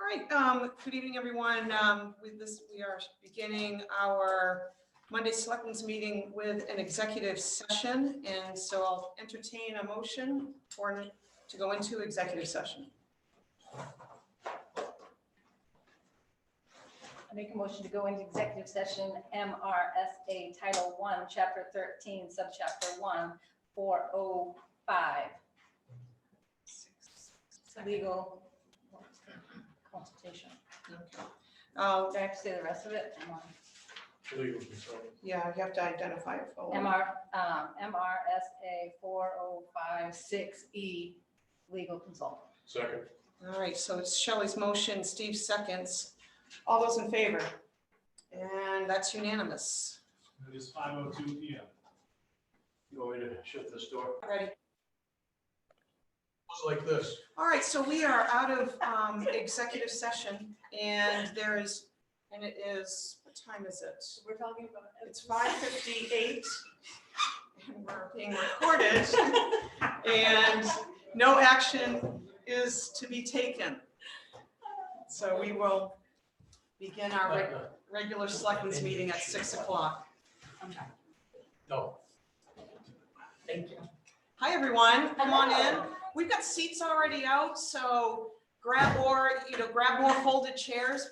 All right, good evening, everyone. We are beginning our Monday Selectmen's meeting with an executive session, and so I'll entertain a motion to go into executive session. I make a motion to go into executive session, MRSA Title 1, Chapter 13, Subchapter 1, 405. Legal consultation. Okay. Do I have to say the rest of it? Yeah, you have to identify it. MRSA 4056E, legal consultant. Second. All right, so it's Shelley's motion, Steve seconds. All those in favor? And that's unanimous. It is 5:02 p.m. You want me to shut this door? Ready? Looks like this. All right, so we are out of executive session, and it is, what time is it? We're talking about. It's 5:58, and we're being recorded, and no action is to be taken. So we will begin our regular selectmen's meeting at 6 o'clock. No. Thank you. Hi, everyone. Come on in. We've got seats already out, so grab more folded chairs.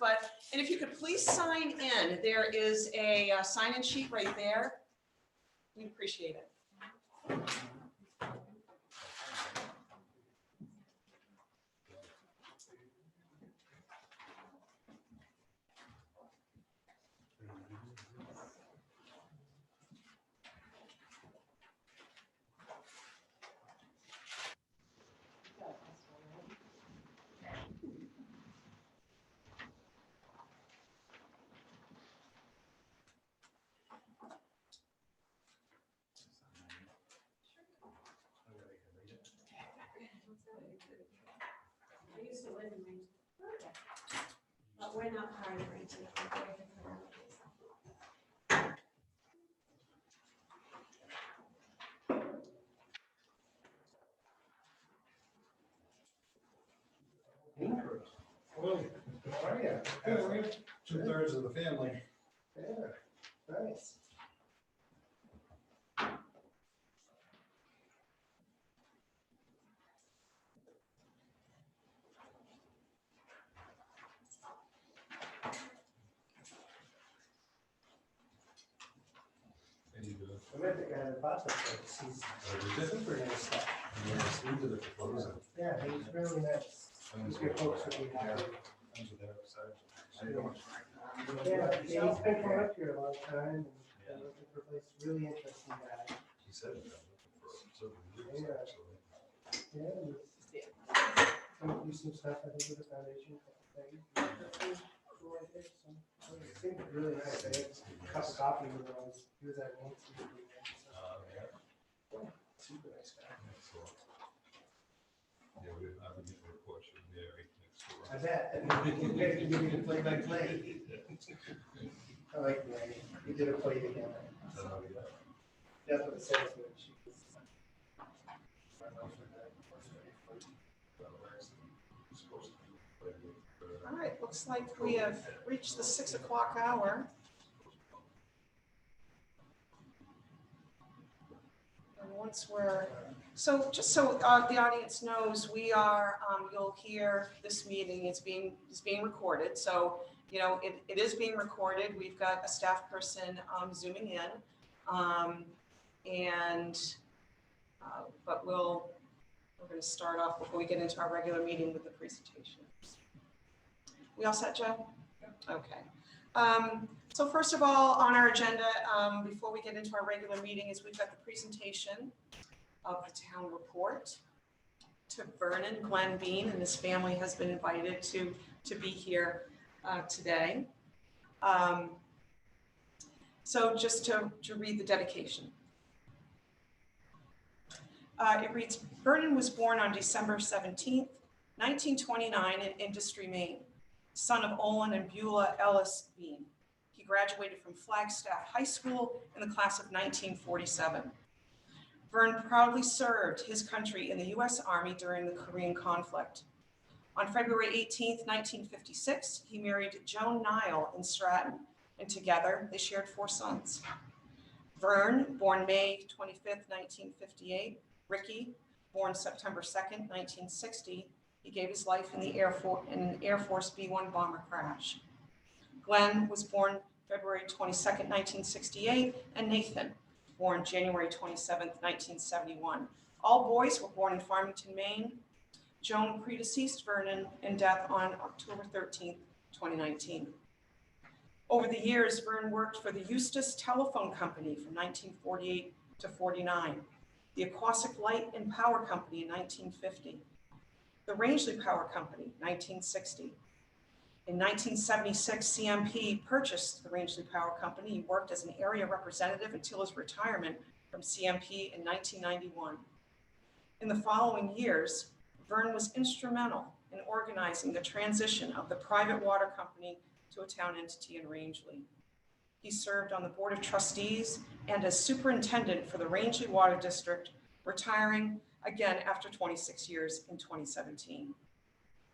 And if you could please sign in, there is a sign-in sheet right there. We'd appreciate it. I used to live in Maine. But we're not part of Maine. Well, how are you? Two-thirds of the family. Yeah, nice. I met the guy that bought the place. He's super nice stuff. Yeah, he's really nice. He's good folks with you. Yeah, he's been coming up here a long time and looking for a place. Really interesting guy. He said it. Yeah. Some do some stuff I think with the foundation. It seemed really nice. I had a cup of coffee with him. He was at Nancy. Super nice guy. Yeah, I've been getting reports from Mary next door. I bet. Maybe you give me the play-by-play. I like Mary. We did a play together. That's what it says when she was. All right, looks like we have reached the 6 o'clock hour. And once just so the audience knows, we are, you'll hear this meeting is being recorded. So, it is being recorded. We've got a staff person zooming in. But we're going to start off before we get into our regular meeting with the presentation. We all set, Joe? Okay. So first of all, on our agenda, before we get into our regular meeting, is we've got the presentation of the town report to Vernon. Glenn Bean and his family has been invited to be here today. So just to read the dedication. It reads, Vernon was born on December 17th, 1929 in Industry, Maine, son of Olin and Beulah Ellis Bean. He graduated from Flagstaff High School in the class of 1947. Vern proudly served his country in the U.S. Army during the Korean conflict. On February 18th, 1956, he married Joan Nile in Stratton, and together they shared 4 sons. Vern, born May 25th, 1958. Ricky, born September 2nd, 1960. He gave his life in the Air Force B-1 bomber crash. Glenn was born February 22nd, 1968, and Nathan, born January 27th, 1971. All boys were born in Farmington, Maine. Joan predeceased Vernon in death on October 13th, 2019. Over the years, Vern worked for the Eustis Telephone Company from 1948 to 49, the Aquasic Light and Power Company in 1950, the Rangeley Power Company, 1960. In 1976, CMP purchased the Rangeley Power Company. He worked as an area representative until his retirement from CMP in 1991. In the following years, Vern was instrumental in organizing the transition of the private water company to a town entity in Rangeley. He served on the Board of Trustees and as superintendent for the Rangeley Water District, retiring again after 26 years in 2017.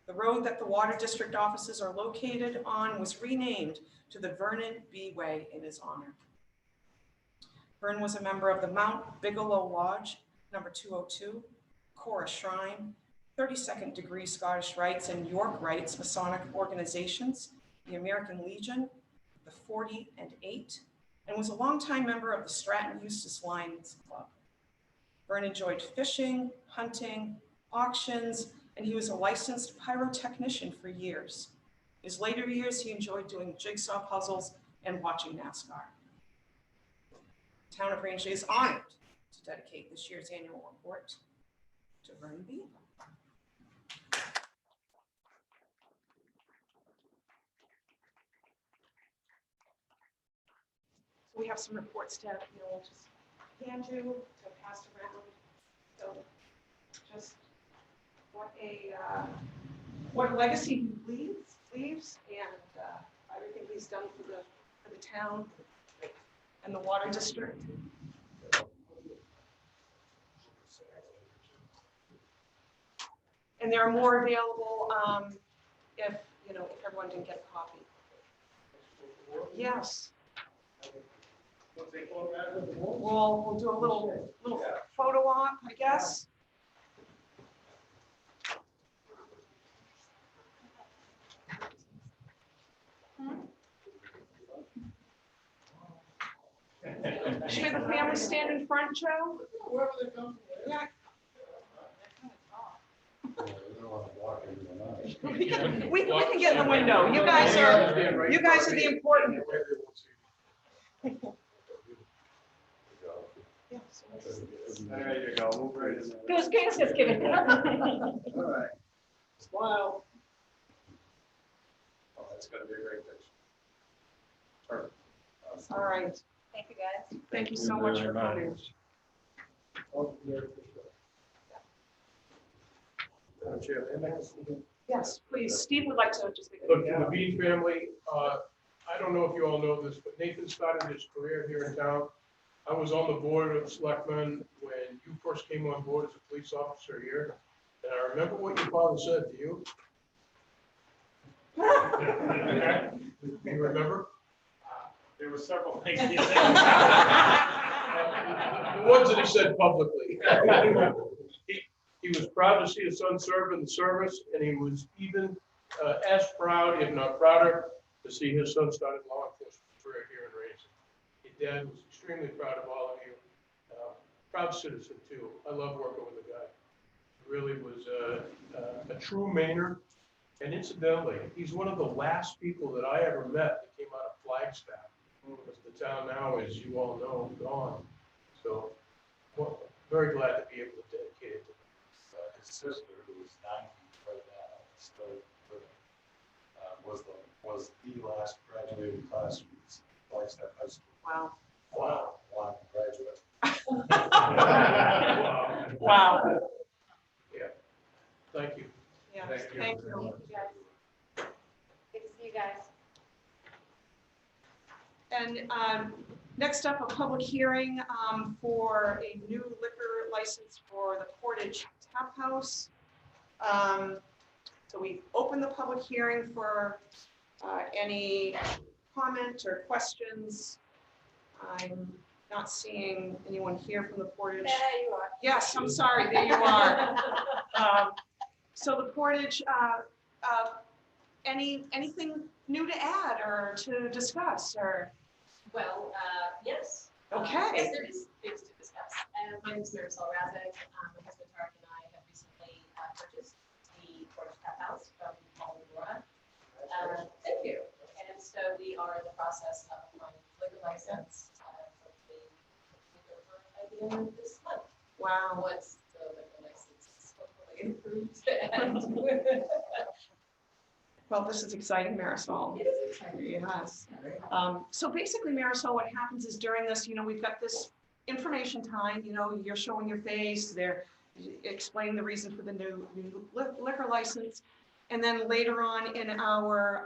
The road that the Water District offices are located on was renamed to the Vernon B Way in his honor. Vern was a member of the Mount Bigelow Lodge, number 202, Cora Shrine, 32nd Degree Scottish Rites and York Rites Masonic organizations, the American Legion, the 40 and 8, and was a longtime member of the Stratton Eustis Lions Club. Vern enjoyed fishing, hunting, auctions, and he was a licensed pyrotechnician for years. In his later years, he enjoyed doing jigsaw puzzles and watching NASCAR. The town of Rangeley is honored to dedicate this year's annual report to Vernon B. We have some reports to, we'll just hand you to pass around. So just what legacy he leaves and everything he's done for the town and the water district. And there are more available if everyone didn't get a copy. Yes. We'll do a little photo op, I guess. Should the family stand in front, Joe? Wherever they come from. Yeah. Yeah. We can get in the window. You guys are the important. There you go. Move right in there. Goose, just kidding. All right. Smile. Oh, that's gonna be a great picture. Perfect. All right. Thank you, guys. Thank you so much for coming. Yes, please. Steve would like to just. Look, to the Bean family, I don't know if you all know this, but Nathan started his career here in town. I was on the board of selectmen when you first came on board as a police officer here. And I remember what your father said to you. Okay. Do you remember? There were several things. The ones that he said publicly. He was proud to see his son serve in the service, and he was even as proud, if not prouder, to see his son start a law enforcement career here in Rangeley. His dad was extremely proud of all of you. Proud citizen too. I love working with the guy. He really was a true Mainer. And incidentally, he's one of the last people that I ever met that came out of Flagstaff. Because the town now, as you all know, gone. So, well, very glad to be able to dedicate it to him. His sister, who was 90 right now, still living, was the last graduating class from Flagstaff High School. Wow. Wow. One graduate. Wow. Yeah. Thank you. Yeah. Thank you. Thank you. Good to see you guys. And next up, a public hearing for a new liquor license for the Portage Tap House. So we open the public hearing for any comment or questions. I'm not seeing anyone here from the Portage. There you are. Yes, I'm sorry, there you are. So the Portage, anything new to add or to discuss or? Well, yes. Okay. Yes, there is things to discuss. My name is Marisol Razek. My husband Tarek and I have recently purchased the Portage Tap House from Paul and Laura. Thank you. And so we are in the process of applying for liquor license. Hopefully over by the end of this month. Wow. Once the liquor license is hopefully approved. And Well, this is exciting, Marisol. it is exciting. Yes. So basically, Marisol, what happens is during this, we've got this information time, you're showing your face, they're explaining the reason for the new liquor license. And then later on in our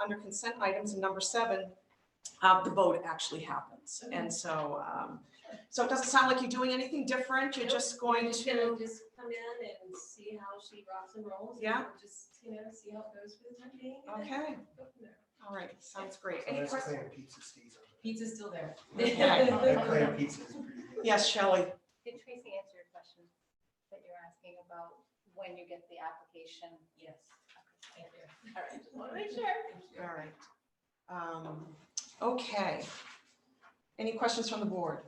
under consent items, number 7, the vote actually happens. And so, so it doesn't sound like you're doing anything different. You're just going Just gonna to, just come in and see how she rocks and rolls. Yeah. And just, see how it goes for the time being. and then okay, go from there. all right, sounds great. So Any that's questions? clam pizza stays on Pizza's still there. Okay. there. That clam pizza is pretty good. Yes, Shelley. Did Tracy answer your question that you're asking about when you get the application? Yes. Thank you. All right, just want to make sure. All right. Okay. Any questions from the board?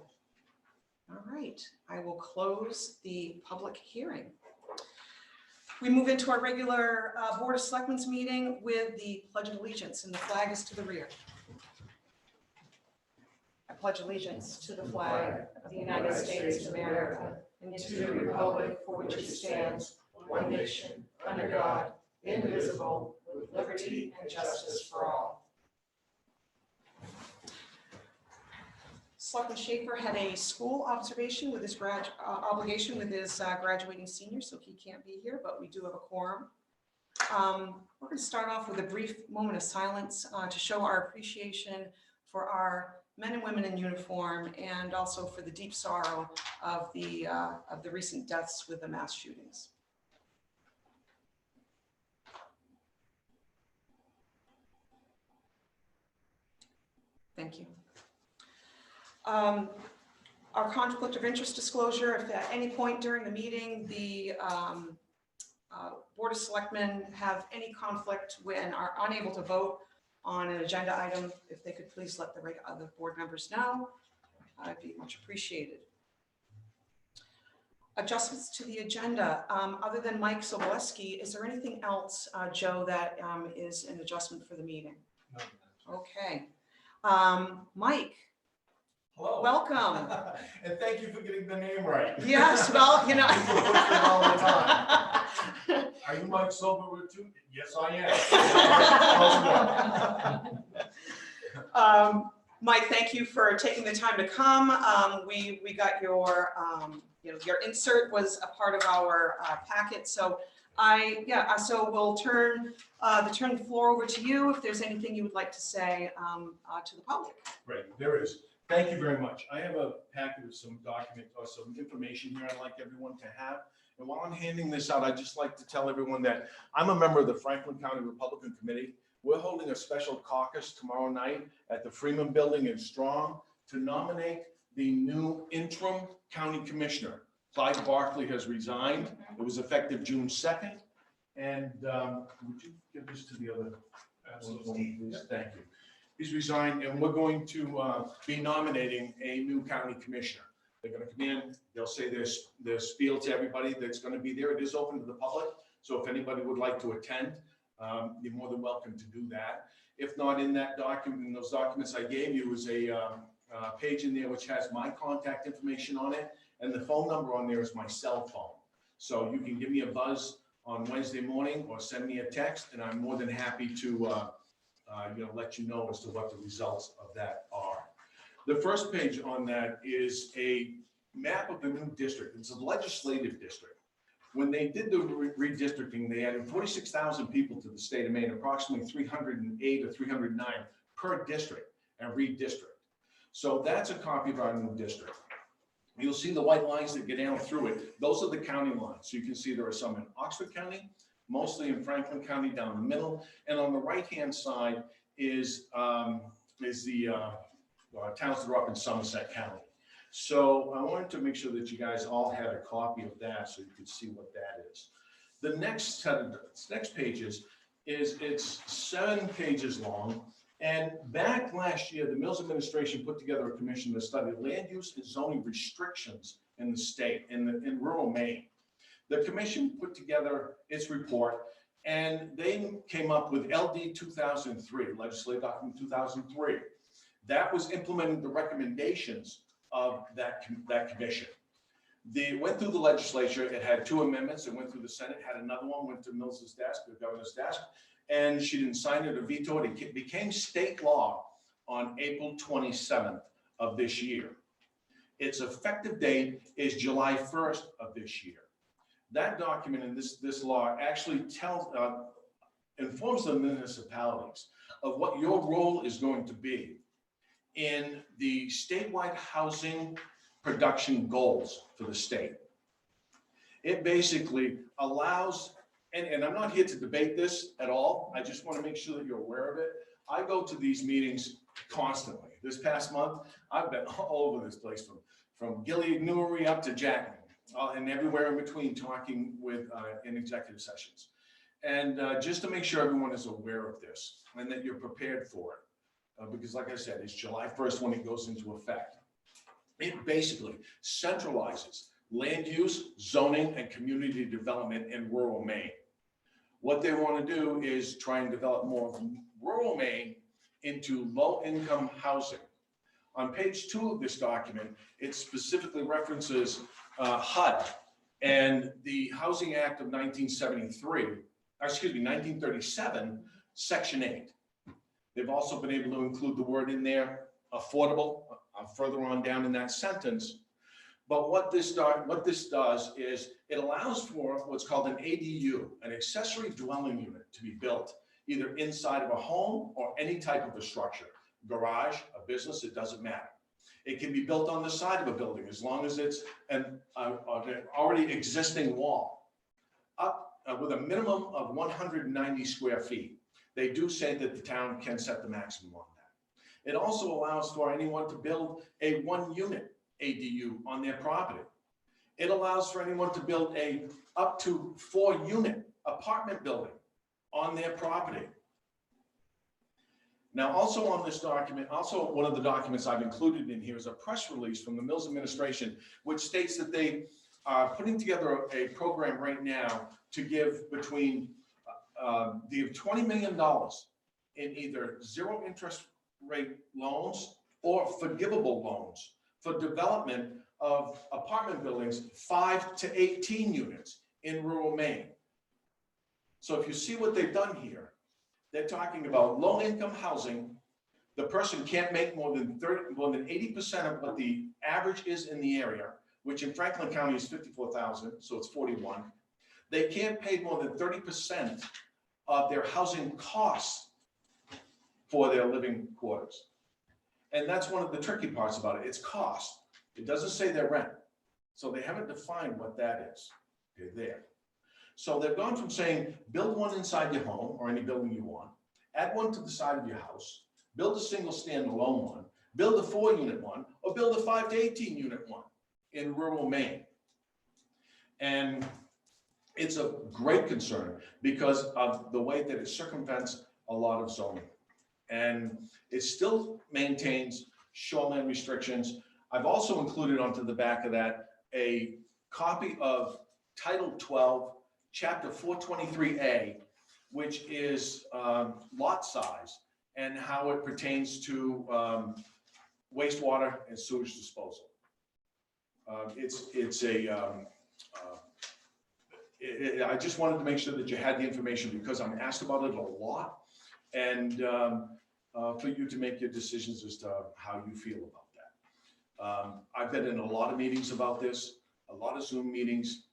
All right, I will close the public hearing. We move into our regular Board of Selectmen's meeting with the Pledge of Allegiance, and the flag is to the rear. I pledge allegiance to the flag of the United States of America and to the republic for which it stands, one nation, under God, indivisible, with liberty and justice for all. Selectman Schaefer had a school observation with his obligation with his graduating senior, so he can't be here, but we do have a quorum. We're going to start off with a brief moment of silence to show our appreciation for our men and women in uniform, and also for the deep sorrow of the recent deaths with the mass shootings. Thank you. Our conflict of interest disclosure: if at any point during the meeting the Board of Selectmen have any conflict when are unable to vote on an agenda item, if they could please let the other board members know, I'd be much appreciated. Adjustments to the agenda. Other than Mike Sobolewski, is there anything else, Joe, that is an adjustment for the meeting? No. Okay. Mike, Hello. welcome. And thank you for getting the name right. Yes, well, All the time. Are you Mike Silverwood too? Yes, I am. Mike, thank you for taking the time to come. We got your, your insert was a part of our packet. So so we'll turn the floor over to you if there's anything you would like to say to the public. Right, there is. Thank you very much. I have a packet of some documents or some information here I'd like everyone to have. And while I'm handing this out, I'd just like to tell everyone that I'm a member of the Franklin County Republican Committee. We're holding a special caucus tomorrow night at the Freeman Building in Strong to nominate the new interim county commissioner. Clyde Barkley has resigned. It was effective June 2nd. And would you give this to the other? Absolutely. Thank you. He's resigned, and we're going to be nominating a new county commissioner. They're going to come in, they'll say their spiel to everybody that's going to be there. It is open to the public, so if anybody would like to attend, you're more than welcome to do that. If not, in that document, in those documents I gave you, is a page in there which has my contact information on it, and the phone number on there is my cell phone. So you can give me a buzz on Wednesday morning or send me a text, and I'm more than happy to let you know as to what the results of that are. The first page on that is a map of the new district. It's a legislative district. When they did the redistricting, they added 46,000 people to the state of Maine, approximately 308 or 309 per district, and redistrict. So that's a copy of our new district. you'll see the white lines that get down through it. Those are the county lines. So you can see there are some in Oxford County, mostly in Franklin County down the middle. And on the right-hand side is the towns that are up in Somerset County. So I wanted to make sure that you guys all had a copy of that so you could see what that is. The next set of next pages it's 7 pages long. And back last year, the Mills administration put together a commission to study land use and zoning restrictions in the state, in rural Maine. The commission put together its report, and they came up with LD 2003, Legislative Document 2003. That was implementing the recommendations of that commission. They went through the legislature. It had 2 amendments. It went through the Senate, had another one, went to Mills's desk, the governor's desk, and she didn't sign it or veto it. It became state law on April 27th of this year. Its effective date is July 1st of this year. That document and this law actually informs the municipalities of what your role is going to be in the statewide housing production goals for the state. It basically allows, and I'm not here to debate this at all. I just want to make sure that you're aware of it. I go to these meetings constantly. This past month, I've been all over this place from Gilead Newry up to Jackman and everywhere in between, talking with in executive sessions. And just to make sure everyone is aware of this and that you're prepared for it. Because like I said, it's July 1st when it goes into effect. It basically centralizes land use, zoning, and community development in rural Maine. What they want to do is try and develop more of rural Maine into low-income housing. On page 2 of this document, it specifically references HUD and the Housing Act of 1937, Section 8. They've also been able to include the word in there, affordable, further on down in that sentence. But what this does is it allows for what's called an ADU, an accessory dwelling unit, to be built either inside of a home or any type of a structure, garage, a business, it doesn't matter. It can be built on the side of a building as long as it's an already existing wall, up with a minimum of 190 square feet. They do say that the town can set the maximum on that. It also allows for anyone to build a 1-unit ADU on their property. It allows for anyone to build a up to 4-unit apartment building on their property. Now, also on this document, also one of the documents I've included in here is a press release from the Mills administration, which states that they are putting together a program right now to give between $20 million in either 0 interest rate loans or forgivable loans for development of apartment buildings 5 to 18 units in rural Maine. So if you see what they've done here, they're talking about low-income housing. The person can't make more than 80% of what the average is in the area, which in Franklin County is 54,000, so it's 41. They can't pay more than 30% of their housing costs for their living quarters. And that's one of the tricky parts about it. It's cost. It doesn't say their rent. So they haven't defined what that is. They're there. So they've gone from saying, build one inside your home or any building you want, add one to the side of your house, build a single standalone one, build a 4-unit one, or build a 5 to 18 unit one in rural Maine. And it's a great concern because of the way that it circumvents a lot of zoning. And it still maintains shoreline restrictions. I've also included onto the back of that a copy of Title 12, Chapter 423A, which is lot size and how it pertains to wastewater and sewage disposal. I just wanted to make sure that you had the information because I'm asked about it a lot, and for you to make your decisions as to how you feel about that. I've been in a lot of meetings about this, a lot of Zoom meetings,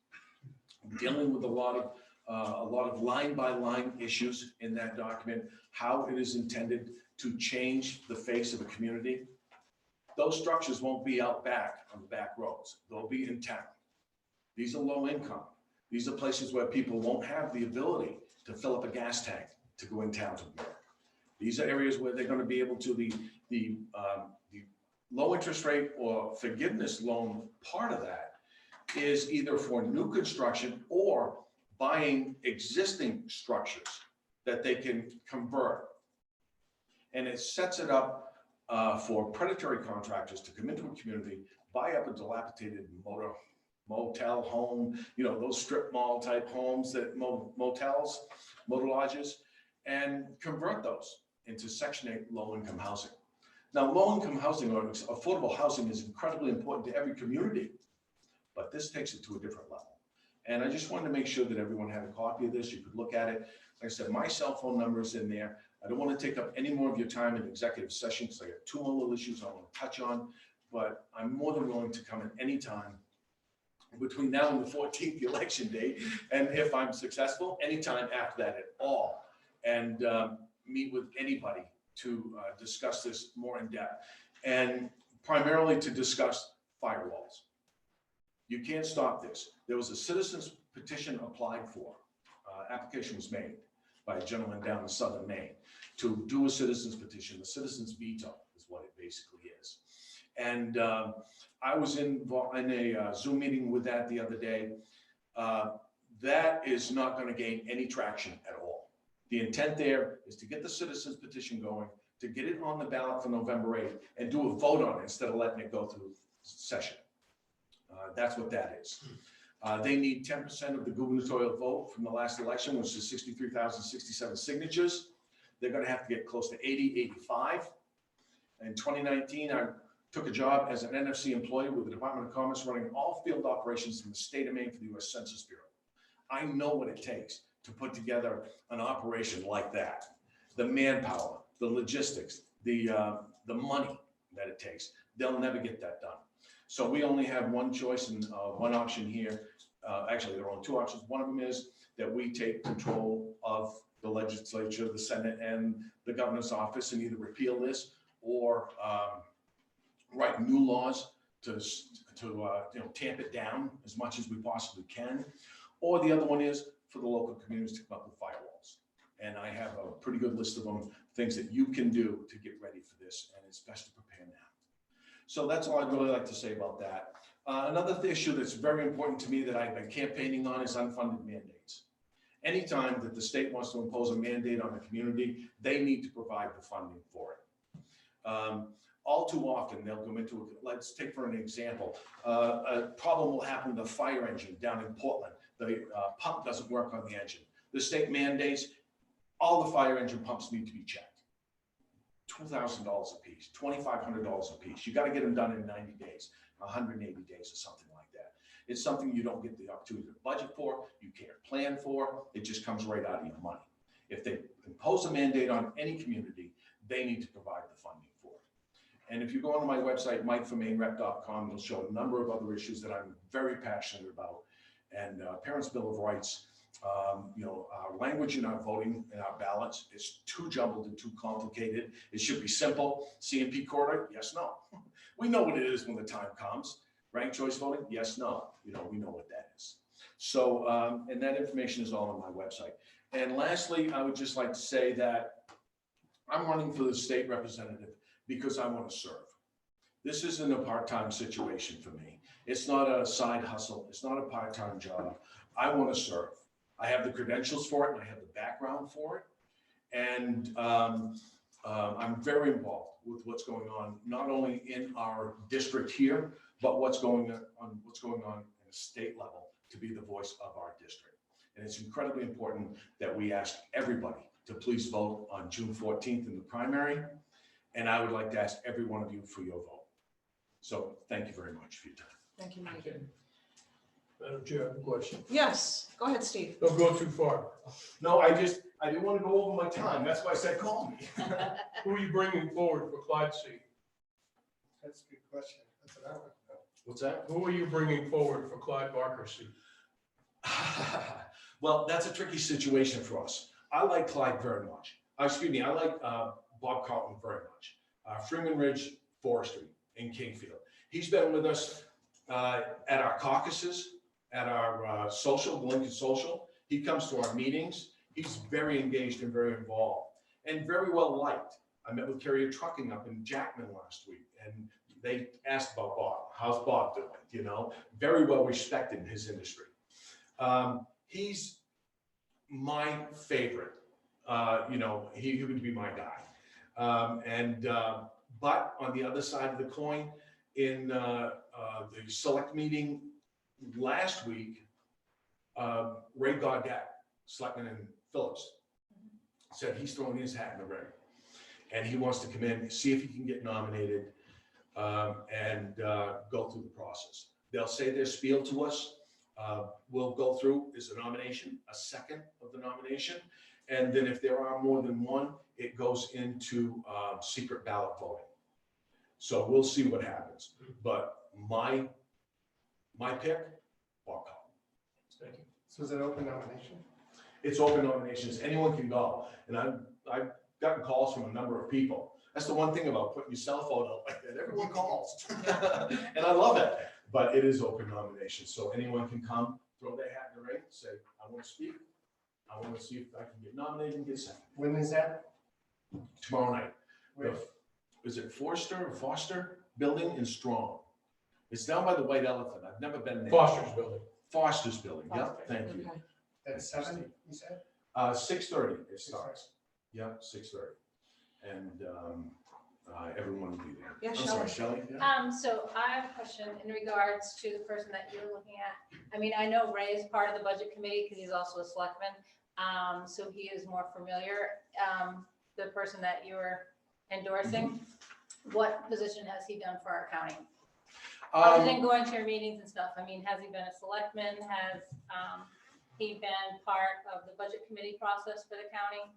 dealing with a lot of line-by-line issues in that document, how it is intended to change the face of a community. those structures won't be out back on the back roads. They'll be in town. These are low income. These are places where people won't have the ability to fill up a gas tank to go in town to work. These are areas where they're going to be able to, the low interest rate or forgiveness loan part of that is either for new construction or buying existing structures that they can convert. And it sets it up for predatory contractors to come into a community, buy up a dilapidated motel home, you know, those strip mall type homes, that motels, motor lodges, and convert those into Section 8 low-income housing. Now, low-income housing or affordable housing is incredibly important to every community, but this takes it to a different level. And I just wanted to make sure that everyone had a copy of this. You could look at it. Like I said, my cell phone number is in there. I don't want to take up any more of your time in executive session because I got 2 more little issues I want to touch on, but I'm more than willing to come at any time between now and the 14th, the election date, and if I'm successful, anytime after that at all, and meet with anybody to discuss this more in depth, and primarily to discuss firewalls. You can't stop this. There was a citizens petition applied for. Application was made by a gentleman down in southern Maine to do a citizens petition. The citizens veto is what it basically is. And I was in a Zoom meeting with that the other day. That is not going to gain any traction at all. The intent there is to get the citizens petition going, to get it on the ballot for November 8th and do a vote on it instead of letting it go through session. That's what that is. They need 10% of the gubernatorial vote from the last election, which is 63,067 signatures. They're going to have to get close to 80, 85. In 2019, I took a job as an NFC employee with the Department of Commerce running all field operations in the state of Maine for the U.S. Census Bureau. I know what it takes to put together an operation like that. The manpower, the logistics, the money that it takes. They'll never get that done. So we only have one choice and one option here. Actually, there are only 2 options. One of them is that we take control of the legislature, the Senate, and the governor's office and either repeal this or write new laws to tamp it down as much as we possibly can. Or the other one is for the local communities to come up with firewalls. And I have a pretty good list of them, things that you can do to get ready for this, and it's best to prepare now. So that's all I'd really like to say about that. Another issue that's very important to me that I've been campaigning on is unfunded mandates. Anytime that the state wants to impose a mandate on a community, they need to provide the funding for it. All too often, they'll go into, let's take for an example, a problem will happen with a fire engine down in Portland. The pump doesn't work on the engine. The state mandates all the fire engine pumps need to be checked. $2,000 a piece, $2,500 a piece. You got to get them done in 90 days, 180 days or something like that. It's something you don't get the opportunity to budget for, you can't plan for, it just comes right out of your money. If they impose a mandate on any community, they need to provide the funding for it. And if you go onto my website, MikeForMaineRep.com, it'll show a number of other issues that I'm very passionate about. And Parents' Bill of Rights, our language in our voting and our ballots is too jumbled and too complicated. It should be simple. CMP corridor, yes, no. We know what it is when the time comes. Ranked choice voting, yes, no. We know what that is. So, and that information is all on my website. And lastly, I would just like to say that I'm running for the state representative because I want to serve. This isn't a part-time situation for me. It's not a side hustle. It's not a part-time job. I want to serve. I have the credentials for it and I have the background for it. And I'm very involved with what's going on, not only in our district here, but what's going on in a state level to be the voice of our district. And it's incredibly important that we ask everybody to please vote on June 14th in the primary. And I would like to ask every one of you for your vote. So thank you very much for your time. Thank you, Mike. Okay. Madam Chair, I have a question. Yes, go ahead, Steve. Don't go too far. No, I didn't want to go over my time. That's why I said call me. Who are you bringing forward for Clyde's seat? That's a good question. That's what I want to know. What's that? Who are you bringing forward for Clyde Barker's seat? Well, that's a tricky situation for us. I like Clyde very much. I like Bob Carlton very much. Freeman Ridge Forestry, in Kingfield. He's been with us at our caucuses, at our social, Lincoln Social. He comes to our meetings. He's very engaged and very involved and very well liked. I met with Carrier Trucking up in Jackman last week, and they asked about Bob. How's Bob doing? You know, very well respected in his industry. He's my favorite. You know, he would be my guy. But on the other side of the coin, in the select meeting last week, Ray Gaudette, Selectman in Phillips, said he's throwing his hat in the ring. And he wants to come in, see if he can get nominated, and go through the process. They'll say their spiel to us. We'll go through, is a nomination, a second of the nomination. And then if there are more than one, it goes into secret ballot voting. So we'll see what happens. But my pick, Bob Collins. Thank you. So is it open nomination? It's open nominations. Anyone can go. And I've gotten calls from a number of people. That's the one thing about putting your cell phone out like that. Everyone calls. And I love it. But it is open nomination. So anyone can come, throw their hat in the ring, say, I want to speak. I want to see if I can get nominated and get second. When is that? Tomorrow night. Where? Is it Foster building in Strong? It's down by the White Elephant. I've never been there. Foster's building. Foster's building. Yeah, thank you. Okay. At 7, you said? 6:30 it starts. Yeah, 6:30. And everyone will be there. Yeah, I'm sorry, Shelley. Yeah. So I have a question in regards to the person that you're looking at. I mean, I know Ray is part of the budget committee because he's also a selectman. So he is more familiar. The person that you're endorsing, what position has he done for our county? Other than going to your meetings and stuff, I mean, has he been a selectman? Has he been part of the budget committee process for the county?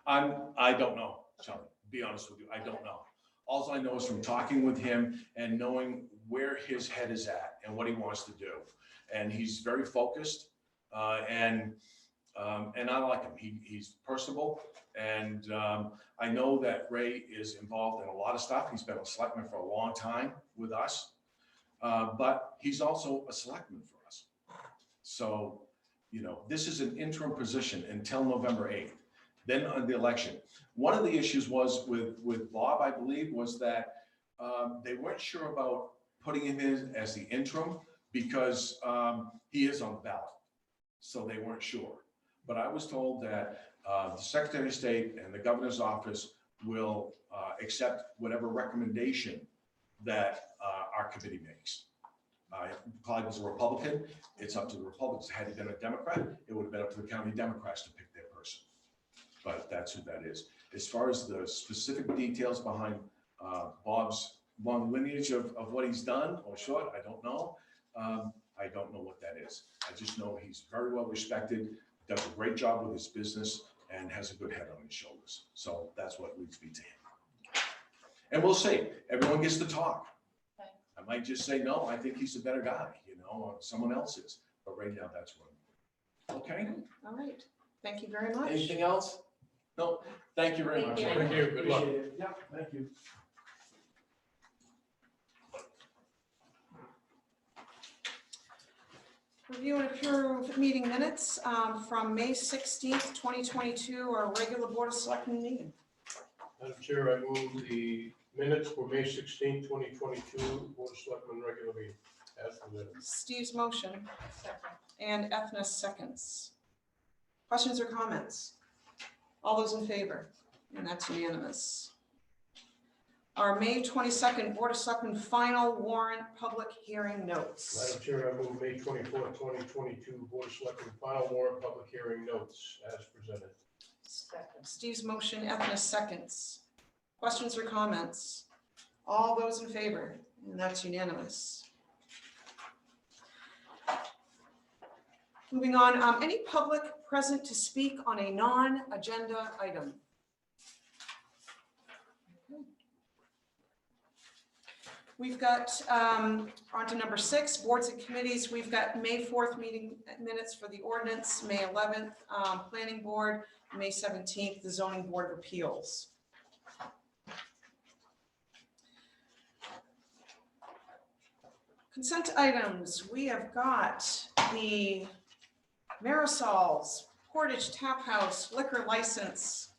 I don't know, Shelley, to be honest with you, I don't know. All I know is from talking with him and knowing where his head is at and what he wants to do. And he's very focused, and I like him. He's personable, and I know that Ray is involved in a lot of stuff. He's been a selectman for a long time with us, but he's also a selectman for us. So, you know, this is an interim position until November 8th. Then on the election. One of the issues was with Bob, I believe, was that they weren't sure about putting him in as the interim because he is on the ballot. So they weren't sure. But I was told that the Secretary of State and the governor's office will accept whatever recommendation that our committee makes. Clyde was a Republican. It's up to the Republicans. Had he been a Democrat, it would have been up to the county Democrats to pick their person. But that's who that is. As far as the specific details behind Bob's long lineage of what he's done or short, I don't know. I don't know what that is. I just know he's very well respected, does a great job with his business, and has a good head on his shoulders. So that's what leads me to him. And we'll see. Everyone gets to talk. Okay. I might just say, no, I think he's a better guy, you know, or someone else is. But right now, that's what. Okay. All right. Thank you very much. Anything else? No. Thank you very much. Thank Thank you. Good luck. Appreciate it. Yeah, thank you. Review and approve meeting minutes from May 16th, 2022, our regular Board of Selectmen meeting. Madam Chair, I move the minutes for May 16, 2022, Board of Selectmen regular meeting as presented. Steve's motion and Ethna seconds. Questions or comments? All those in favor? And that's unanimous. Our May 22nd Board of Selectmen final warrant public hearing notes. Madam Chair, I move May 24, 2022, Board of Selectmen final warrant public hearing notes as presented. Steve's motion, Ethna seconds. Questions or comments? All those in favor? And that's unanimous. Moving on, any public present to speak on a non-agenda item? We've got, on to number 6, boards and committees. We've got May 4th meeting minutes for the ordinance, May 11th, planning board, May 17th, the zoning board of appeals. Consent items, we have got the Marisol's Portage Tap House liquor license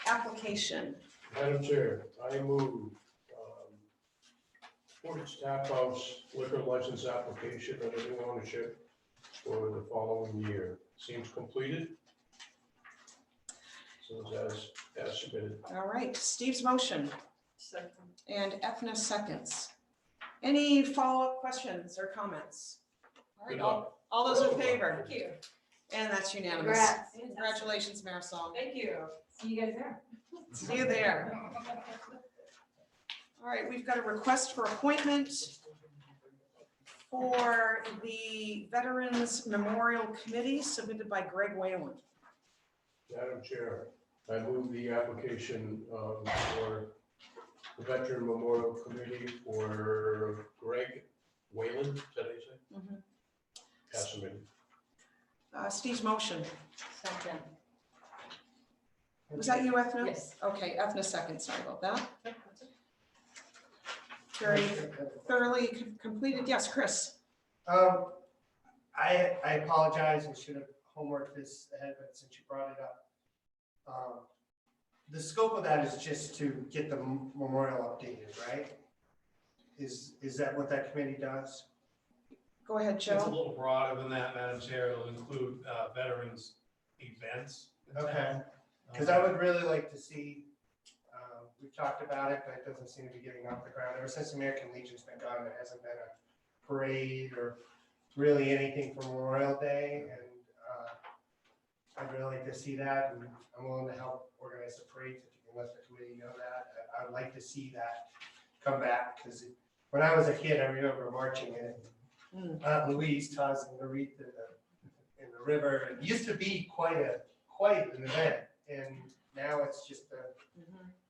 application. Madam Chair, I move Portage Tap House liquor license application under new ownership for the following year. Seems completed. So it's as submitted. All right, Steve's motion Second. and Ethna seconds. Any follow-up questions or comments? All right, Good luck. all those in favor? Thank you. And that's unanimous. Congrats. Congratulations, Marisol. Thank you. See you guys there. See you there. All right, we've got a request for appointment for the Veterans Memorial Committee submitted by Greg Whalen. Madam Chair, I move the application for the Veteran Memorial Committee for Greg Whalen, is that how you say? Mhm. As submitted. Steve's motion. Second. Was that you, Ethna? Yes. Okay, Ethna second, sorry about that. Very thoroughly completed. Yes, Chris. I apologize, I should have homeworked this ahead, but since you brought it up. The scope of that is just to get the memorial updated, right? Is that what that committee does? Go ahead, It's a Joe. little broader than that, Madam Chair. It'll include veterans events. Okay, because I would really like to see, we've talked about it, but it doesn't seem to be getting off the ground. Ever since American Legion's been gone, there hasn't been a parade or really anything for Memorial Day, and I'd really like to see that, and I'm willing to help organize the parade if you can let the committee know that. I would like to see that come back, because when I was a kid, I remember marching in it. Aunt Louise tossing the wreath in the river. It used to be quite an event, and now it's just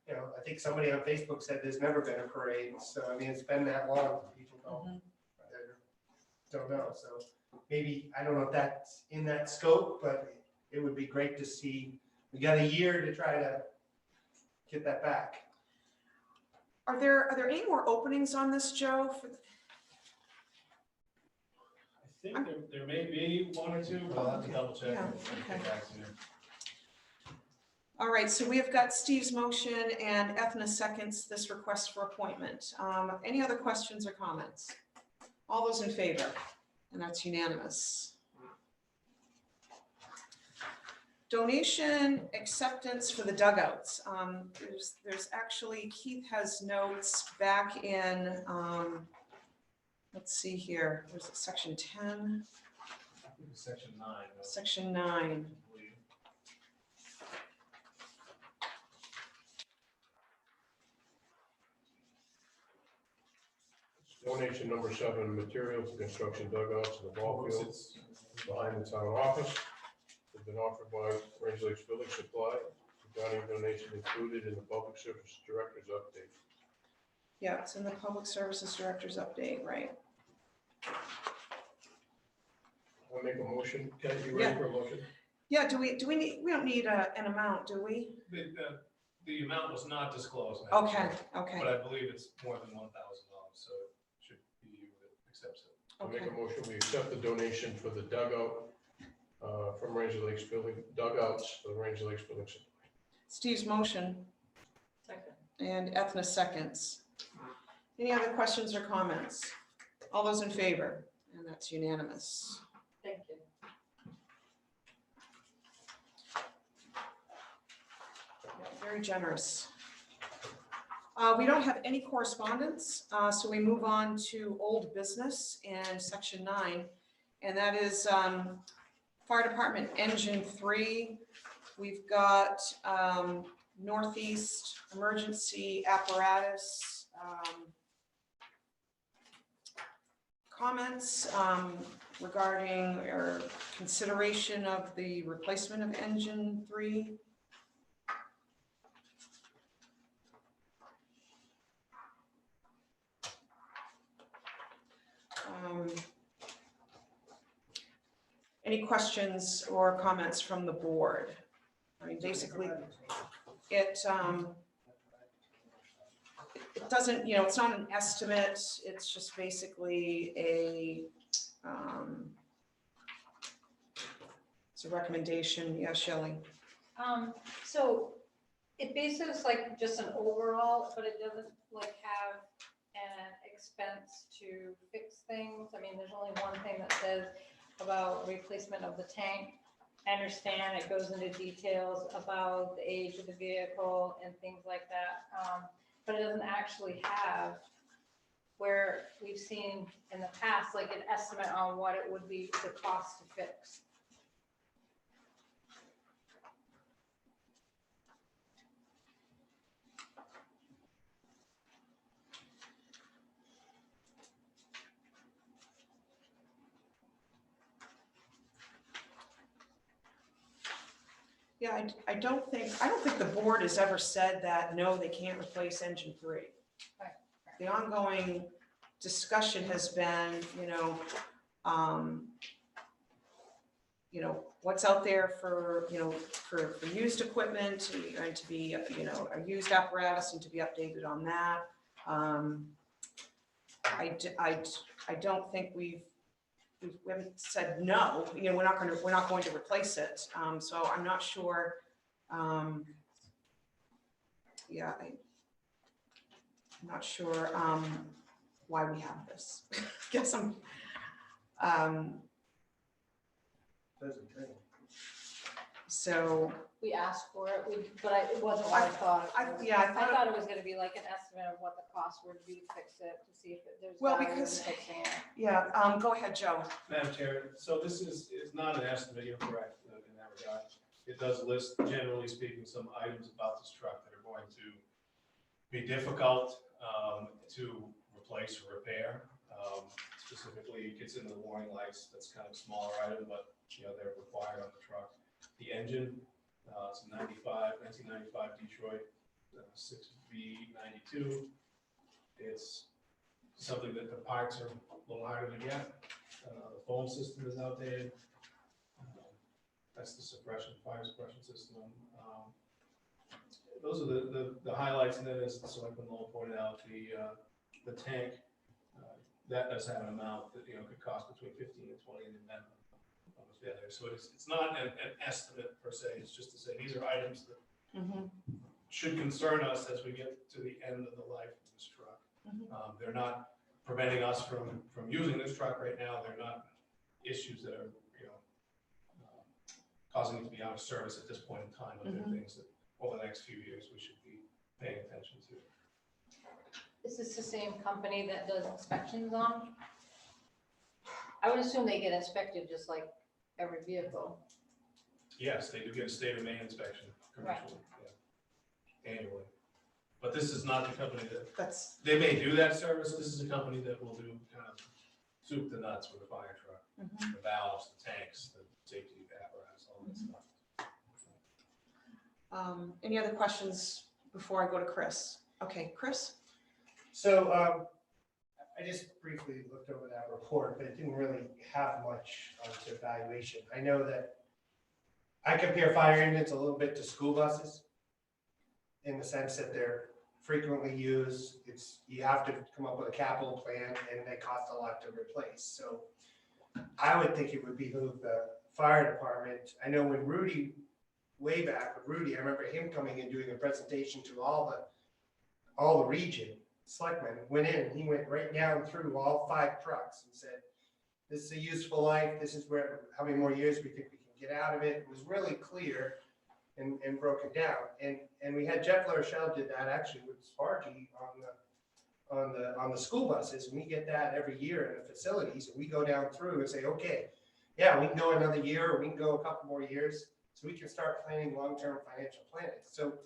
you know, I think somebody on Facebook said there's never been a parade, so I mean, it's been that long, people don't know, so maybe, I don't know if that's in that scope, but it would be great to see. We got a year to try to get that back. Are there any more openings on this, Joe? I think there may be one or two, but I'll have to double check. Yeah, and okay. get back to you. All right, so we have got Steve's motion and Ethna seconds this request for appointment. Any other questions or comments? All those in favor? And that's unanimous. Donation acceptance for the dugouts. There's actually, Keith has notes back in, let's see here, there's section 10, I think it's Section 9. section 9. Donation number 7, material for construction dugouts in the ball fields behind the town office. Has been offered by Range Lakes Building Supply. Regarding donation included in the Public Service Director's update. Yeah, it's in the Public Services Director's update, right? I'll make a motion. Ken, you ready for a motion? Yeah, do we need, we don't need an amount, do we? The amount was not disclosed. Madam Okay, Chair, okay, But I believe it's more than $1,000, so it should be you that accepts it. I'll make okay. a motion. We accept the donation for the dugout from Range Lakes Building, dugouts for the Range Lakes Building Supply. Steve's motion Second. and Ethna seconds. Any other questions or comments? All those in favor? And that's unanimous. Thank you. Very generous. We don't have any correspondence, so we move on to old business in section 9, and that is Fire Department Engine 3. We've got Northeast Emergency Apparatus comments regarding or consideration of the replacement of Engine 3. Any questions or comments from the board? I mean, basically, it doesn't, you know, it's not an estimate, it's just basically it's a recommendation. Yeah, Shelley. So it bases like just an overall, but it doesn't like have an expense to fix things. I mean, there's only one thing that says about replacement of the tank. I understand it goes into details about the age of the vehicle and things like that. But it doesn't actually have, where we've seen in the past, like an estimate on what it would be the cost to fix. Yeah, I don't think the board has ever said that, no, they can't replace engine 3. Right. The ongoing discussion has been, what's out there for used equipment and to be, a used apparatus and to be updated on that. I don't think we haven't said no, we're not going to replace it. So I'm not sure. Yeah, I'm not sure why we have this. Guess I'm. So We asked for it, but it wasn't what I thought. I I thought it was gonna be like an estimate of what the cost would be to fix it, to see if there's Well, value in because- fixing it. yeah, go ahead, Joe. Madam Chair, so this is not an estimate, you're correct in that regard. It does list, generally speaking, some items about this truck that are going to be difficult to replace or repair. Specifically, it gets into the warning lights, that's kind of a smaller item, but they're required on the truck. The engine, it's a 1995 Detroit 6V92. It's something that the parts are a little harder to get. The phone system is outdated. That's the fire suppression system. Those are the highlights, and then as Selectman Lowell pointed out, the tank, that does have an amount that could cost between 15 and 20 in the event of a failure. So it's not an estimate per se. It's just to say these are items that should concern us as we get to the end of the life of this truck. They're not preventing us from using this truck right now. They're not issues that are causing it to be out of service at this point in time. But they're things that over the next few years we should be paying attention to. Is this the same company that does inspections on? I would assume they get inspected just like every vehicle. Yes, they do get a state of Maine inspection commercially, annually. But this is not the company they may do that service. This is a company that will do kind of soup to nuts with the fire truck, the valves, the tanks, the safety apparatus, all that stuff. Any other questions before I go to Chris? Okay, Chris? So I just briefly looked over that report, but it didn't really have much to evaluation. I know that I compare fire engines a little bit to school buses in the sense that they're frequently used. You have to come up with a capital plan and they cost a lot to replace. So I would think it would behoove the fire department. I know when way back with Rudy, I remember him coming and doing a presentation to all the region. Selectman went in, he went right down through all 5 trucks and said, this is a useful life, this is how many more years we think we can get out of it. It was really clear and broken down. And we had Jeff LaRochelle did that actually with Sparky on the school buses, and we get that every year in the facilities, and we go down through and say, okay, yeah, we can go another year, or we can go a couple more years, so we can start planning long-term financial planning. So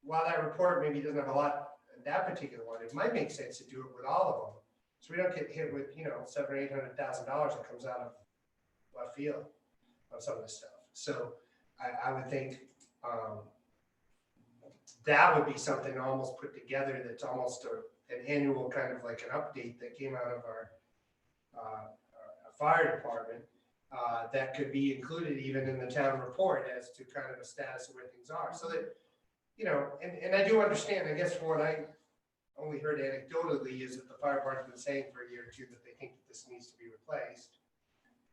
while that report maybe doesn't have a lot, that particular one, it might make sense to do it with all of them, so we don't get hit with $700,000 or $800,000 that comes out of left field on some of this stuff. So I would think that would be something almost put together that's almost an annual kind of like an update that came out of our fire department that could be included even in the town report as to kind of a status of where things are, so that and I do understand, I guess from what I only heard anecdotally is that the fire department's been saying for a year or two that they think that this needs to be replaced.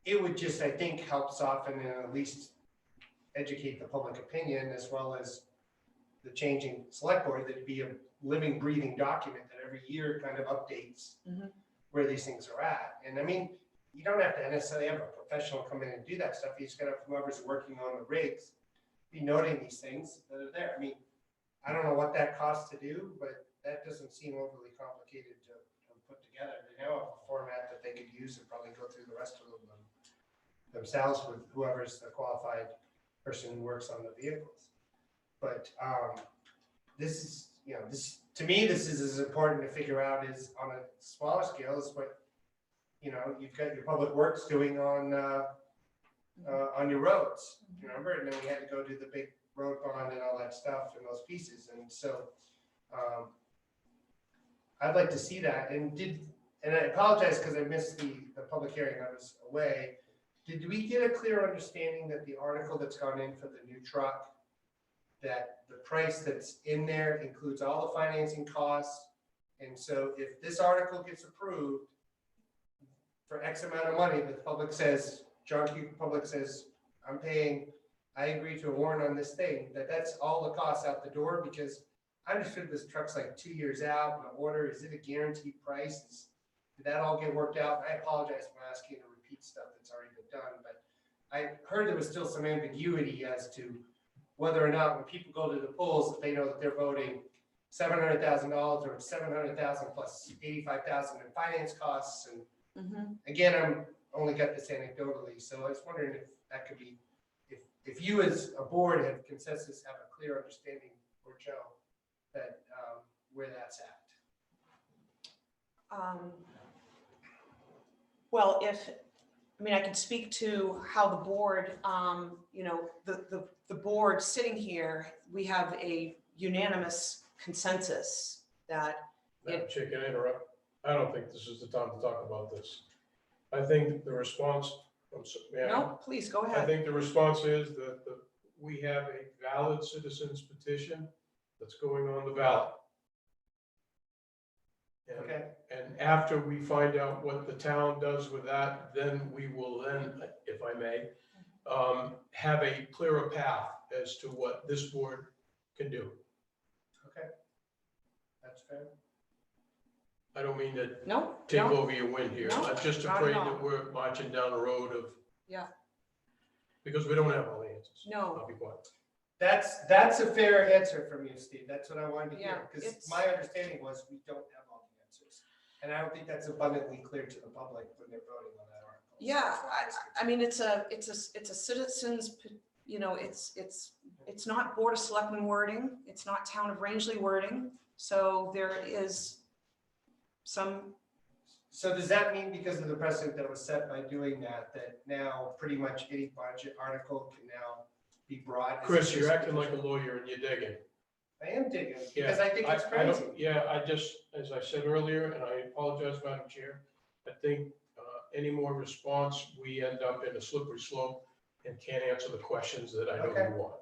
It would just, I think, help soften and at least educate the public opinion as well as the changing select board, that it'd be a living, breathing document that every year kind of updates where these things are at. And I mean, you don't have to necessarily have a professional come in and do that stuff. You just gotta have whoever's working on the rigs be noting these things that are there. I mean, I don't know what that costs to do, but that doesn't seem overly complicated to put together. They now have a format that they could use and probably go through the rest of them themselves with whoever's the qualified person who works on the vehicles. But this is, you know, this, to me, this is as important to figure out is on a smaller scale is what, you know, you've got your public works doing on your roads, remember? And then we had to go do the big road bond and all that stuff and those pieces. And so I'd like to see that. And I apologize because I missed the public hearing. I was away. Did we get a clear understanding that the article that's gone in for the new truck, that the price that's in there includes all the financing costs? And so if this article gets approved for X amount of money, the public says, John Q. Public says, I'm paying, I agree to a warrant on this thing, that's all the costs out the door? Because I understood this truck's like 2 years out, and the order, is it a guaranteed price? Did that all get worked out? I apologize for asking to repeat stuff that's already been done, but I heard there was still some ambiguity as to whether or not when people go to the polls, that they know that they're voting $700,000 or $700,000 plus $85,000 in finance costs. And again, I'm only got this anecdotally, so I was wondering if that could be, if you as a board have consensus, have a clear understanding, or Joe, that where that's at. Well, I can speak to how the board, you know, the board sitting here, we have a unanimous consensus that Madam Chair, can I interrupt? I don't think this is the time to talk about this. I think the response, no, please go I ahead. think the response is that we have a valid citizens petition that's going on the ballot. Okay. And after we find out what the town does with that, then we will then, if I may, have a clearer path as to what this board can do. Okay. That's fair. I don't mean to No, take over your win here. No, I'm just not at afraid all. that we're marching down the road of. Yeah. Because we don't have all the answers. No. I'll be quiet. That's a fair answer from you, Steve. That's what I wanted to Yeah, hear, because it's- my understanding was we don't have all the answers. And I don't think that's abundantly clear to the public when they're voting on that article. So yeah, that's why I mean, it's a citizens, you know, it's not Board of Selectmen wording, it's not Town of Rangeley wording, so there is some. So does that mean, because of the precedent that was set by doing that, that now pretty much any budget article can now be brought? as Chris, a you're acting like a petition? lawyer and you're digging. I am digging, Yeah, because I think it's I don't- crazy. Yeah, I just, as I said earlier, and I apologize, Madam Chair, I think any more response, we end up in a slippery slope and can't answer the questions that I know Okay. you want.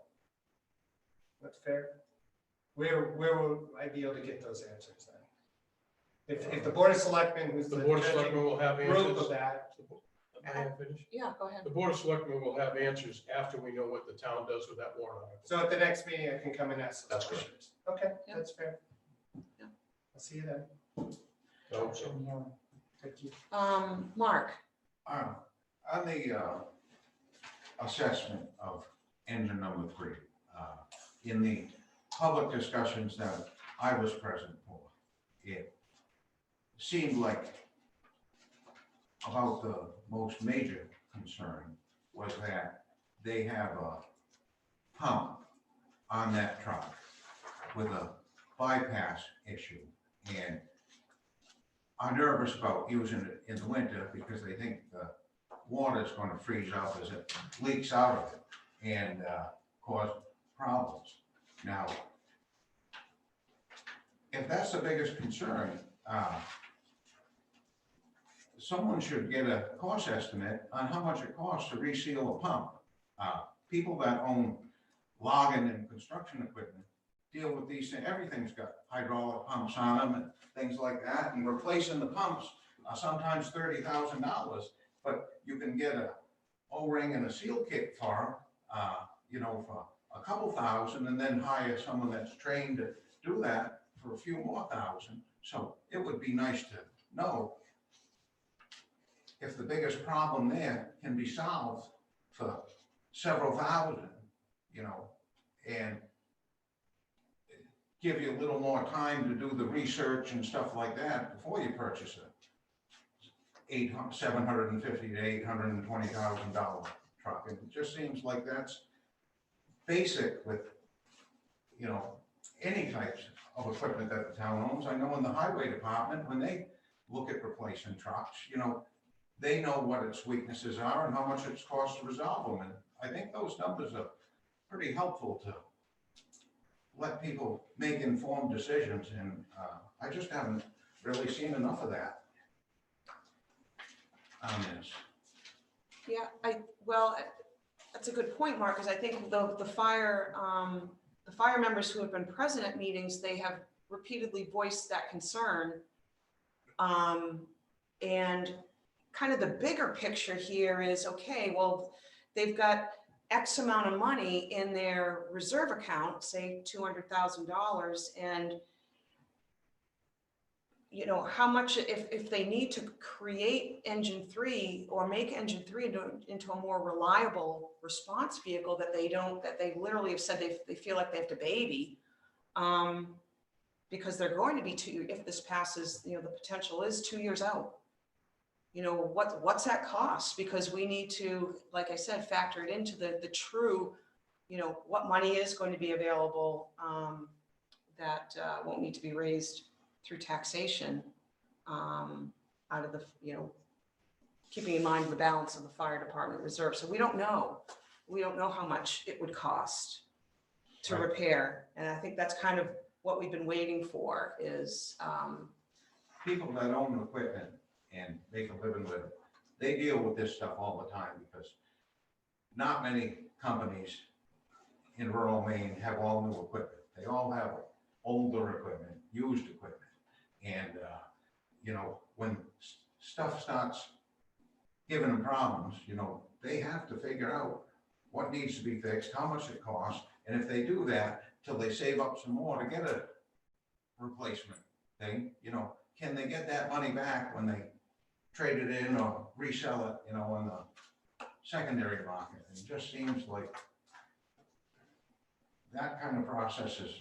That's fair. Where will I be able to get those answers then? If the Board of Selectmen, who's The the Board of judging Selectmen will have group answers. of that, May I finish? Yeah, go ahead. The Board of Selectmen will have answers after we know what the town does with that warrant article. so at the next meeting, I can come and ask those That's correct. questions. Okay, Yeah. that's fair. Yeah. I'll see you then. I hope so. Thank you. Mark, On the assessment of engine number 3, in the public discussions that I was present for, it seemed like about the most major concern was that they have a pump on that truck with a bypass issue, and are nervous about using it in the winter because they think the water's going to freeze up as it leaks out of it and cause problems. Now, if that's the biggest concern, someone should get a cost estimate on how much it costs to reseal a pump. People that own logging and construction equipment deal with these things. Everything's got hydraulic pumps on them and things like that, and replacing the pumps are sometimes $30,000, but you can get a O-ring and a seal kit for, for a couple thousand, and then hire someone that's trained to do that for a few more thousand. So it would be nice to know if the biggest problem there can be solved for several thousand, and give you a little more time to do the research and stuff like that before you purchase a $750,000 to $820,000 truck. And it just seems like that's basic with, any types of equipment that the town owns. I know in the highway department, when they look at replacing trucks, they know what its weaknesses are and how much it's cost to resolve them. And I think those numbers are pretty helpful to let people make informed decisions. And I just haven't really seen enough of that on this. Yeah, well, that's a good point, Mark, because I think the fire members who have been present at meetings, they have repeatedly voiced that concern. And kind of the bigger picture here is, okay, well, they've got X amount of money in their reserve account, say $200,000, and how much, if they need to create engine 3 or make engine 3 into a more reliable response vehicle that they literally have said they feel like they have to baby, because they're going to be if this passes, the potential is 2 years out. What's that cost? Because we need to, like I said, factor it into the true, what money is going to be available that won't need to be raised through taxation out of the, keeping in mind the balance of the fire department reserve. So we don't know how much it would cost to repair. And I think that's kind of what we've been waiting for is. People that own equipment and make a living with it, they deal with this stuff all the time, because not many companies in rural Maine have all new equipment. They all have older equipment, used equipment. And, when stuff starts giving them problems, they have to figure out what needs to be fixed, how much it costs. And if they do that till they save up some more to get a replacement thing, can they get that money back when they trade it in or resell it, on the secondary market? It just seems like that kind of process is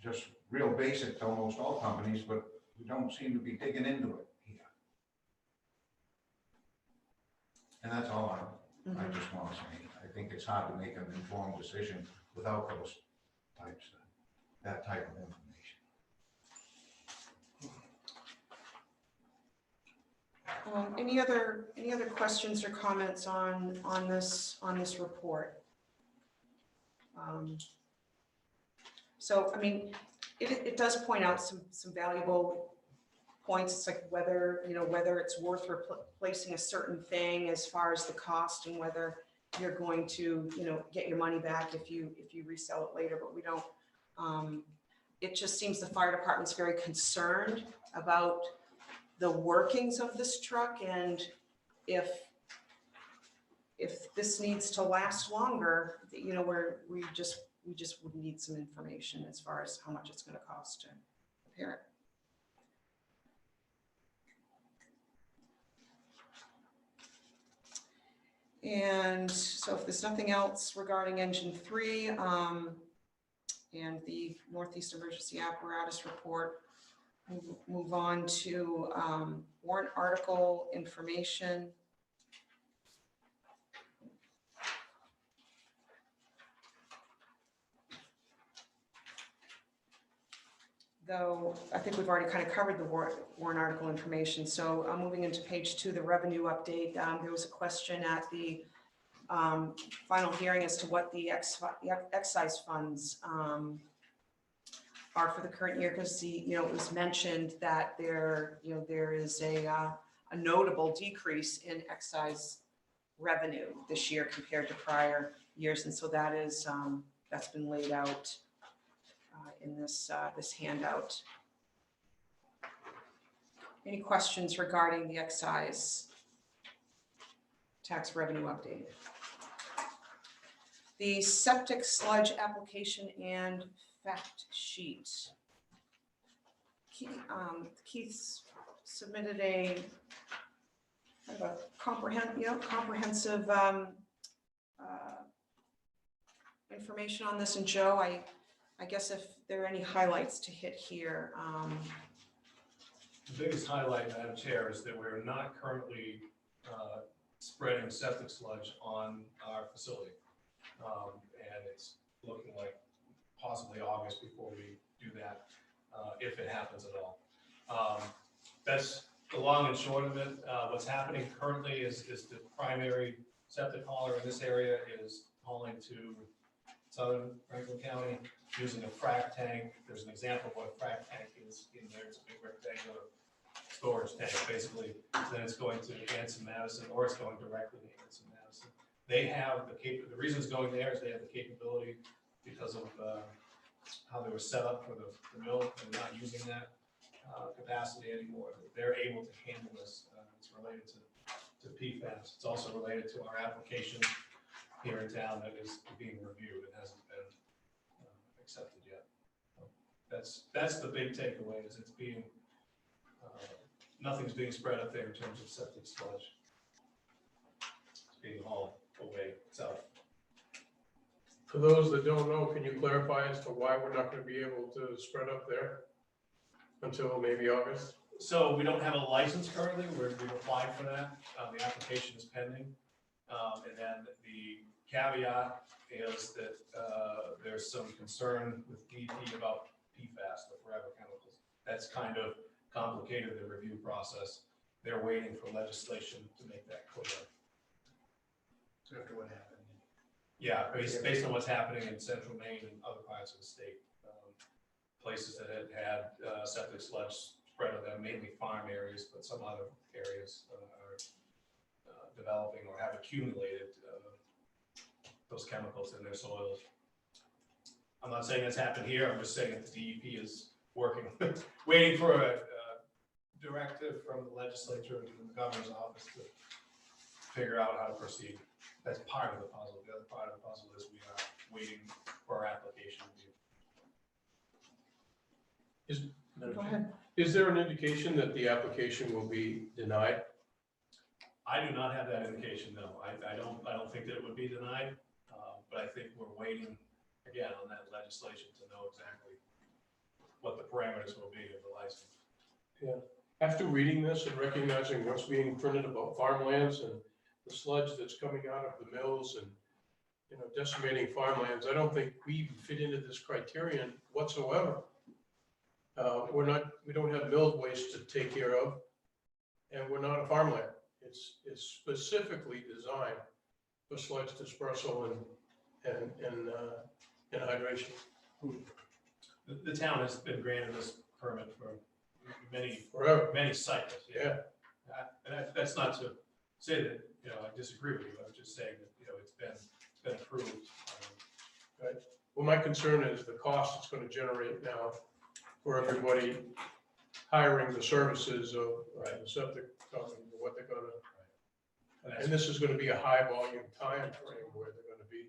just real basic to almost all companies, but we don't seem to be digging into it here. And that's all I just want to say. I think it's hard to make an informed decision without that type of information. Any other questions or comments on this report? So, I mean, it does point out some valuable points. It's like whether it's worth replacing a certain thing as far as the cost, and whether you're going to, get your money back if you resell it later. But we don't, it just seems the fire department's very concerned about the workings of this truck, and if this needs to last longer, we just would need some information as far as how much it's going to cost to repair it. And so if there's nothing else regarding engine 3 and the Northeast Emergency Apparatus report, we'll move on to warrant article information. Though I think we've already kind of covered the warrant article information. So moving into page 2, the revenue update, there was a question at the final hearing as to what the excise funds are for the current year, because it was mentioned that there is a notable decrease in excise revenue this year compared to prior years, and so that is that's been laid out in this handout. Any questions regarding the excise tax revenue update? The septic sludge application and fact sheet. Keith submitted a kind of a comprehensive information on this. And Joe, I guess if there are any highlights to hit here. The biggest highlight, Madam Chair, is that we're not currently spreading septic sludge on our facility. And it's looking like possibly August before we do that, if it happens at all. That's the long and short of it. What's happening currently is the primary septic hauler in this area is hauling to southern Franklin County using a frac tank. There's an example of what a frac tank is in there. It's a big rectangular storage tank, basically. Then it's going to Anson Madison, or it's going directly to Anson Madison. They have the reason it's going there is they have the capability because of how they were set up for the mill, and not using that capacity anymore. They're able to handle this. It's related to PFAS. It's also related to our application here in town that is being reviewed and hasn't been accepted yet. So that's the big takeaway, is it's being nothing's being spread up there in terms of septic sludge. It's being hauled away south. For those that don't know, can you clarify as to why we're not going to be able to spread up there until maybe August? So we don't have a license currently. We've applied for that. The application is pending. And then the caveat is that there's some concern with DEP about PFAS, the forever chemicals. That's kind of complicated the review process. They're waiting for legislation to make that clear. After what happened. Yeah, based on what's happening in central Maine and other parts of the state. Places that had septic sludge spread of them, mainly farm areas, but some other areas are developing or have accumulated those chemicals in their soils. I'm not saying that's happened here. I'm just saying that the DEP is working, waiting for a directive from the legislature and the governor's office to figure out how to proceed. That's part of the puzzle. The other part of the puzzle is we are waiting for our application review. Go ahead. Is there an indication that the application will be denied? I do not have that indication, no. I don't think that it would be denied, but I think we're waiting, again, on that legislation to know exactly what the parameters will be of the license. Yeah. After reading this and recognizing what's being printed about farmlands and the sludge that's coming out of the mills and, you know, decimating farmlands, I don't think we even fit into this criterion whatsoever. We don't have milled waste to take care of, and we're not a farmland. It's specifically designed for sludge dispersal and hydration. The town has been granted this permit for many cycles. Yeah. And that's not to say that, you know, I disagree with you. I'm just saying that, you know, it's been approved. Right. Well, my concern is the cost it's going to generate now for everybody hiring the services of the septic company, what they're going to. And this is going to be a high volume time frame where they're going to be,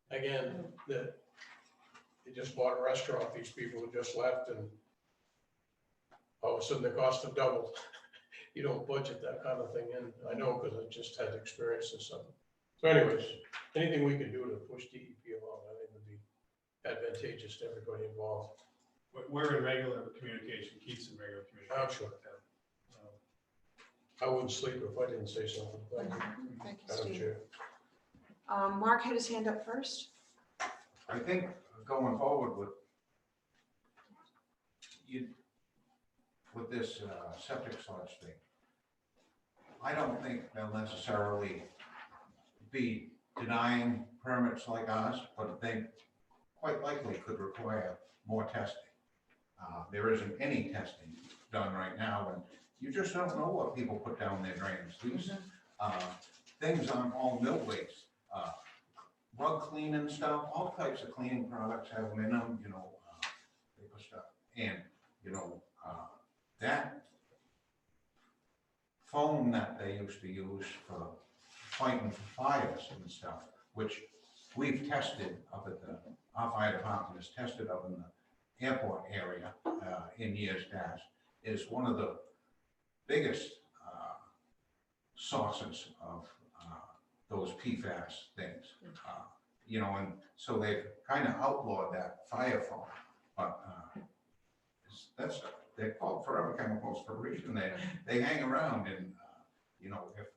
again, they just bought a restaurant, these people who just left, and all of a sudden the costs have doubled. You don't budget that kind of thing in. I know because I just had experience in something. So anyways, anything we can do to push DEP along, I think would be advantageous to everybody involved. We're in regular communication. Keith's in regular communication. I'm sure. I wouldn't sleep if I didn't say something. Thank you. Thank you, Madam Steve. Chair. Mark had his hand up first. I think going forward with this septic sludge thing, I don't think they'll necessarily be denying permits like ours, but they quite likely could require more testing. There isn't any testing done right now, and you just don't know what people put down their drains. These things on all mill waste, rug cleaning stuff, all types of cleaning products have them in them, you know, And, you know, that foam that they used to use for fighting fires and stuff, which we've tested up at our fire department has tested up in the airport area in years past, is one of the biggest sources of those PFAS things. You know, and so they've kind of outlawed that fire foam, but that's, they're called forever chemicals for a reason. They hang around, and you know, if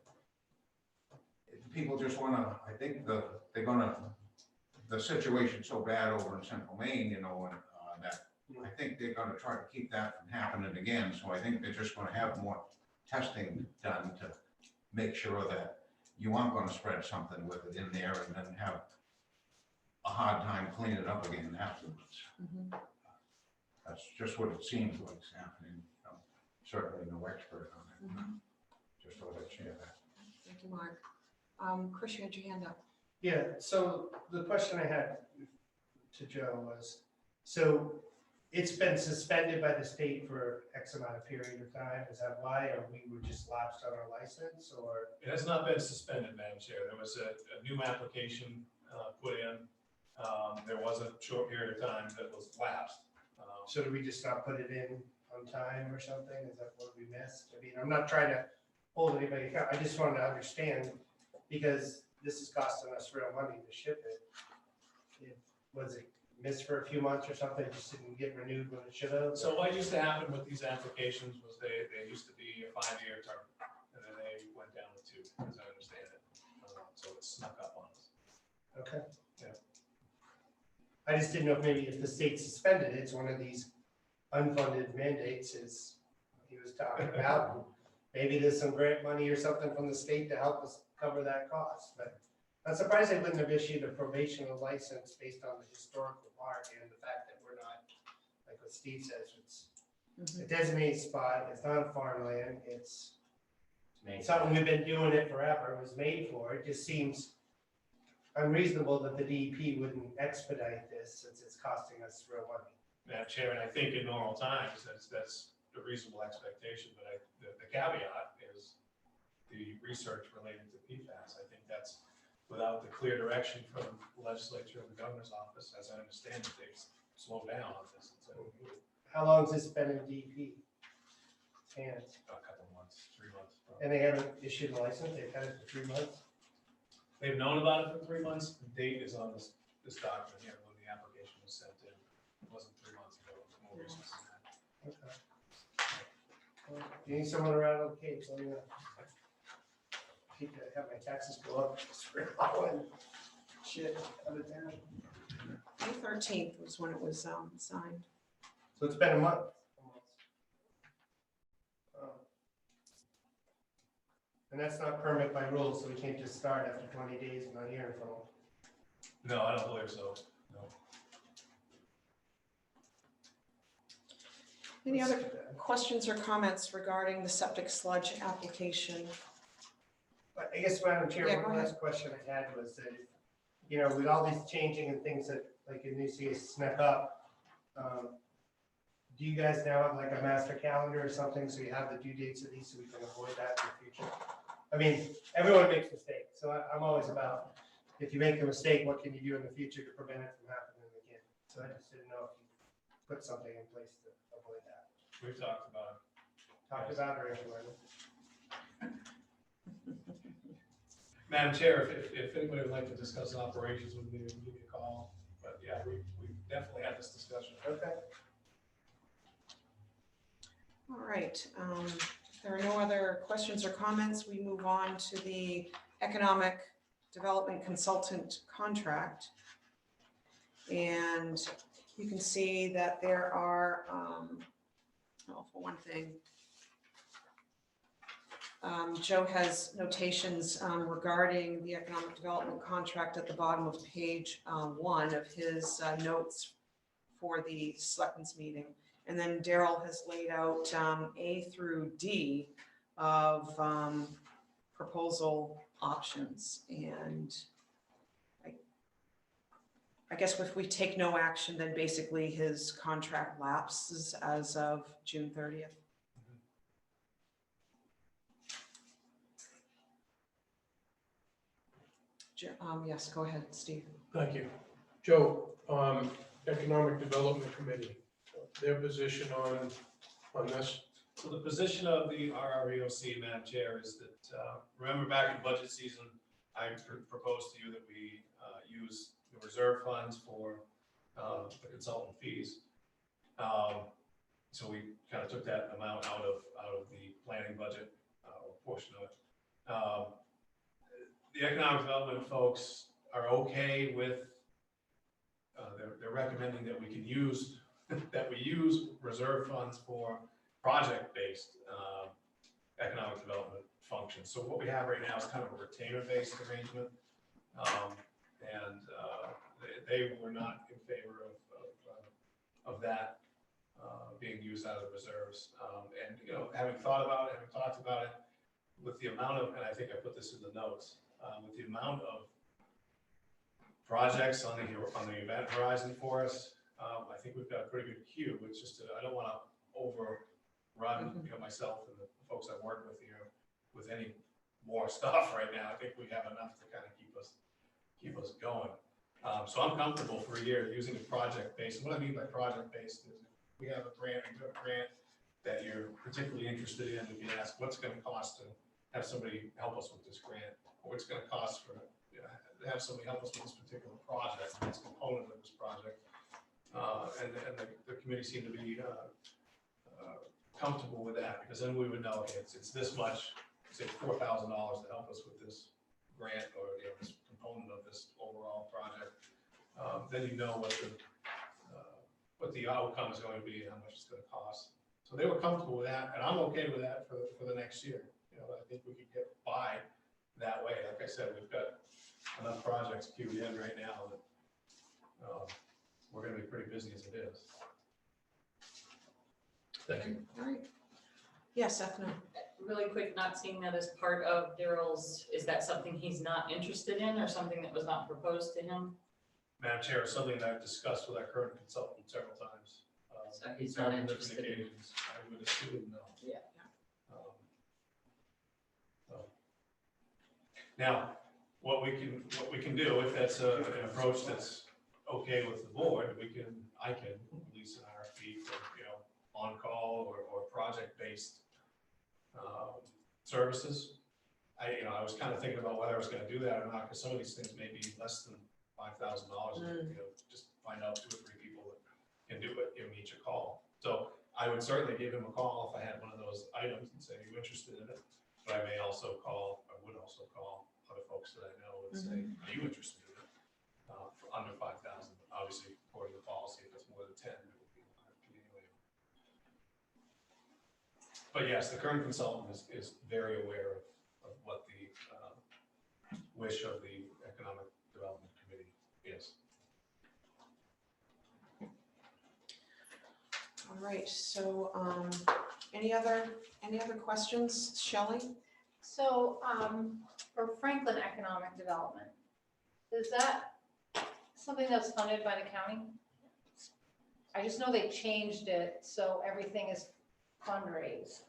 people just want to, I think they're gonna, the situation's so bad over in central Maine, you know, and that I think they're gonna try to keep that from happening again. So I think they're just gonna have more testing done to make sure that you aren't gonna spread something with it in there and then have a hard time cleaning it up again afterwards. Mhm. That's just what it seems like is happening. You know, certainly no expert on it. Just thought I'd share that. Thank you, Mark. Chris, you had your hand up. Yeah, so the question I had to Joe was, so it's been suspended by the state for X amount of period of time, is that why, or we were just lapsed on our license, or? It has not been suspended, Madam Chair. There was a new application put in. There was a short period of time that was lapsed. So do we just not put it in on time or something? Is that what we missed? I mean, I'm not trying to hold anybody accountable. I just wanted to understand, because this is costing us real money to ship it. Was it missed for a few months or something, just didn't get renewed when it should have? So what used to happen with these applications was they used to be a 5-year term, and then they went down to 2, as I understand it. So it snuck up on us. Okay. Yeah. I just didn't know if maybe if the state suspended it, it's one of these unfunded mandates is he was talking about. Maybe there's some grant money or something from the state to help us cover that cost, but I'm surprised they wouldn't have issued a probational license based on the historical park and the fact that we're not, like what Steve says, it's a designated spot, it's not a farmland, it's something we've been doing it forever, it was made for, it just seems unreasonable that the DEP wouldn't expedite this since it's costing us real money. Madam Chair, and I think in normal times, that's a reasonable expectation, but the caveat is the research related to PFAS. I think that's without the clear direction from the legislature and the governor's office, as I understand it, they've slowed down on this. How long has this been in DEP hands? A couple months, 3 months. Probably. And they haven't issued a license, they've had it for 3 months? They've known about it for 3 months. The date is on this document here when the application was sent in. It wasn't 3 months ago, it was more recent than that. Okay. Well, you need someone around on the Cape, so I'm gonna keep that, have my taxes go up, spread and shit out of town. May 13th was when it was signed. So it's been a month. Almost. And that's not permit by rule, so we can't just start after 20 days and not hearing from them. No, I don't believe so. No. Any other questions or comments regarding the septic sludge application? But I guess, Madam Chair, Yeah, go one ahead. last question I had was that, you know, with all these changing and things that, like in New snuck up, do you guys now have like a master calendar or something, so you have the due dates of these so we can avoid that in the future? I mean, everyone makes mistakes, so I'm always about, if you make a mistake, what can you do in the future to prevent it from happening again? So I just didn't know if you put something in place to avoid that. We've talked about it. Talked about or implemented. Madam Chair, if anybody would like to discuss operations with me, give me a call. But yeah, we definitely had this discussion. Okay. All right, if there are no other questions or comments, we move on to the Economic Development Consultant contract. And you can see that there are, well, for one thing, Joe has notations regarding the economic development contract at the bottom of page 1 of his notes for the selectmen's meeting. And then Daryl has laid out A through D of proposal options. And I guess if we take no action, then basically his contract lapses as of June 30th. Yes, go ahead, Steve. Thank you. Joe, Economic Development Committee, their position on this? So the position of the RREOC, Madam Chair, is that, remember back in budget season, I proposed to you that we use the reserve funds for the consultant fees. So we kind of took that amount out of the planning budget, or portion of it. The economic development folks are okay with, they're recommending that we can use, that we use reserve funds for project-based economic development functions. So what we have right now is kind of a retainer-based arrangement. They were not in favor of that being used out of the reserves. And, you know, having thought about it, having talked about it, with the amount of, and I think I put this in the notes, with the amount of projects on the event horizon for us, I think we've got a pretty good queue. It's just, I don't want to overrun, you know, myself and the folks I've worked with here with any more stuff right now. I think we have enough to kind of keep us going. So I'm comfortable for a year using a project-based. What I mean by project-based is we have a grant that you're particularly interested in. We can ask what's going to cost to have somebody help us with this grant, or what's going to cost for, you know, to have somebody help us with this particular project, this component of this project. And the committee seemed to be comfortable with that, because then we would know, okay, it's this much, say $4,000 to help us with this grant, or, you know, this component of this overall project. Then you know what the outcome is going to be and how much it's going to cost. So they were comfortable with that, and I'm okay with that for the next year. You know, I think we could get by that way. Like I said, we've got enough projects queued in right now that we're going to be pretty busy as it is. Thank you. All right. Yes, Ethna. Really quick, not seeing that as part of Daryl's, is that something he's not interested in or something that was not proposed to him? Madam Chair, something that I've discussed with our current consultant several times. So he's not several different interested in it. occasions. I would assume no. Yeah. So. Now, what we can do, if that's an approach that's okay with the board, I can release an RFP for, you know, on-call or project-based services. I was kind of thinking about whether I was going to do that or not, because some of these things may be less than $5,000. You know, just find out 2 or 3 people that can do it, give them each a call. So I would certainly give him a call if I had one of those items and say, "Are you interested in it?" But I may also call, I would also call other folks that I know and say, "Are you interested in it?" For under 5,000, obviously according to policy, if it's more than 10, it would be an RFP anyway. But yes, the current consultant is very aware of what the wish of the Economic Development Committee is. All right, so any other questions, Shelley? So, for Franklin Economic Development, is that something that's funded by the county? I just know they changed it, so everything is fundraised.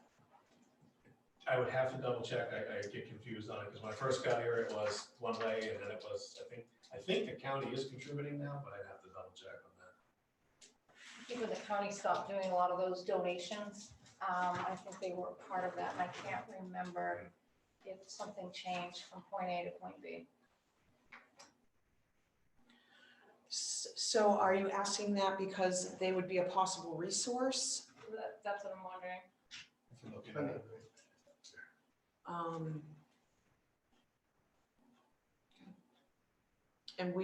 I would have to double check. I get confused on it, because when I first got here, it was one way, and then it was, I think the county is contributing now, but I'd have to double check on that. I think when the county stopped doing a lot of those donations, I think they were part of that, and I can't remember if something changed from point A to point B. So are you asking that because they would be a possible resource? That's what I'm wondering. If you look at it. And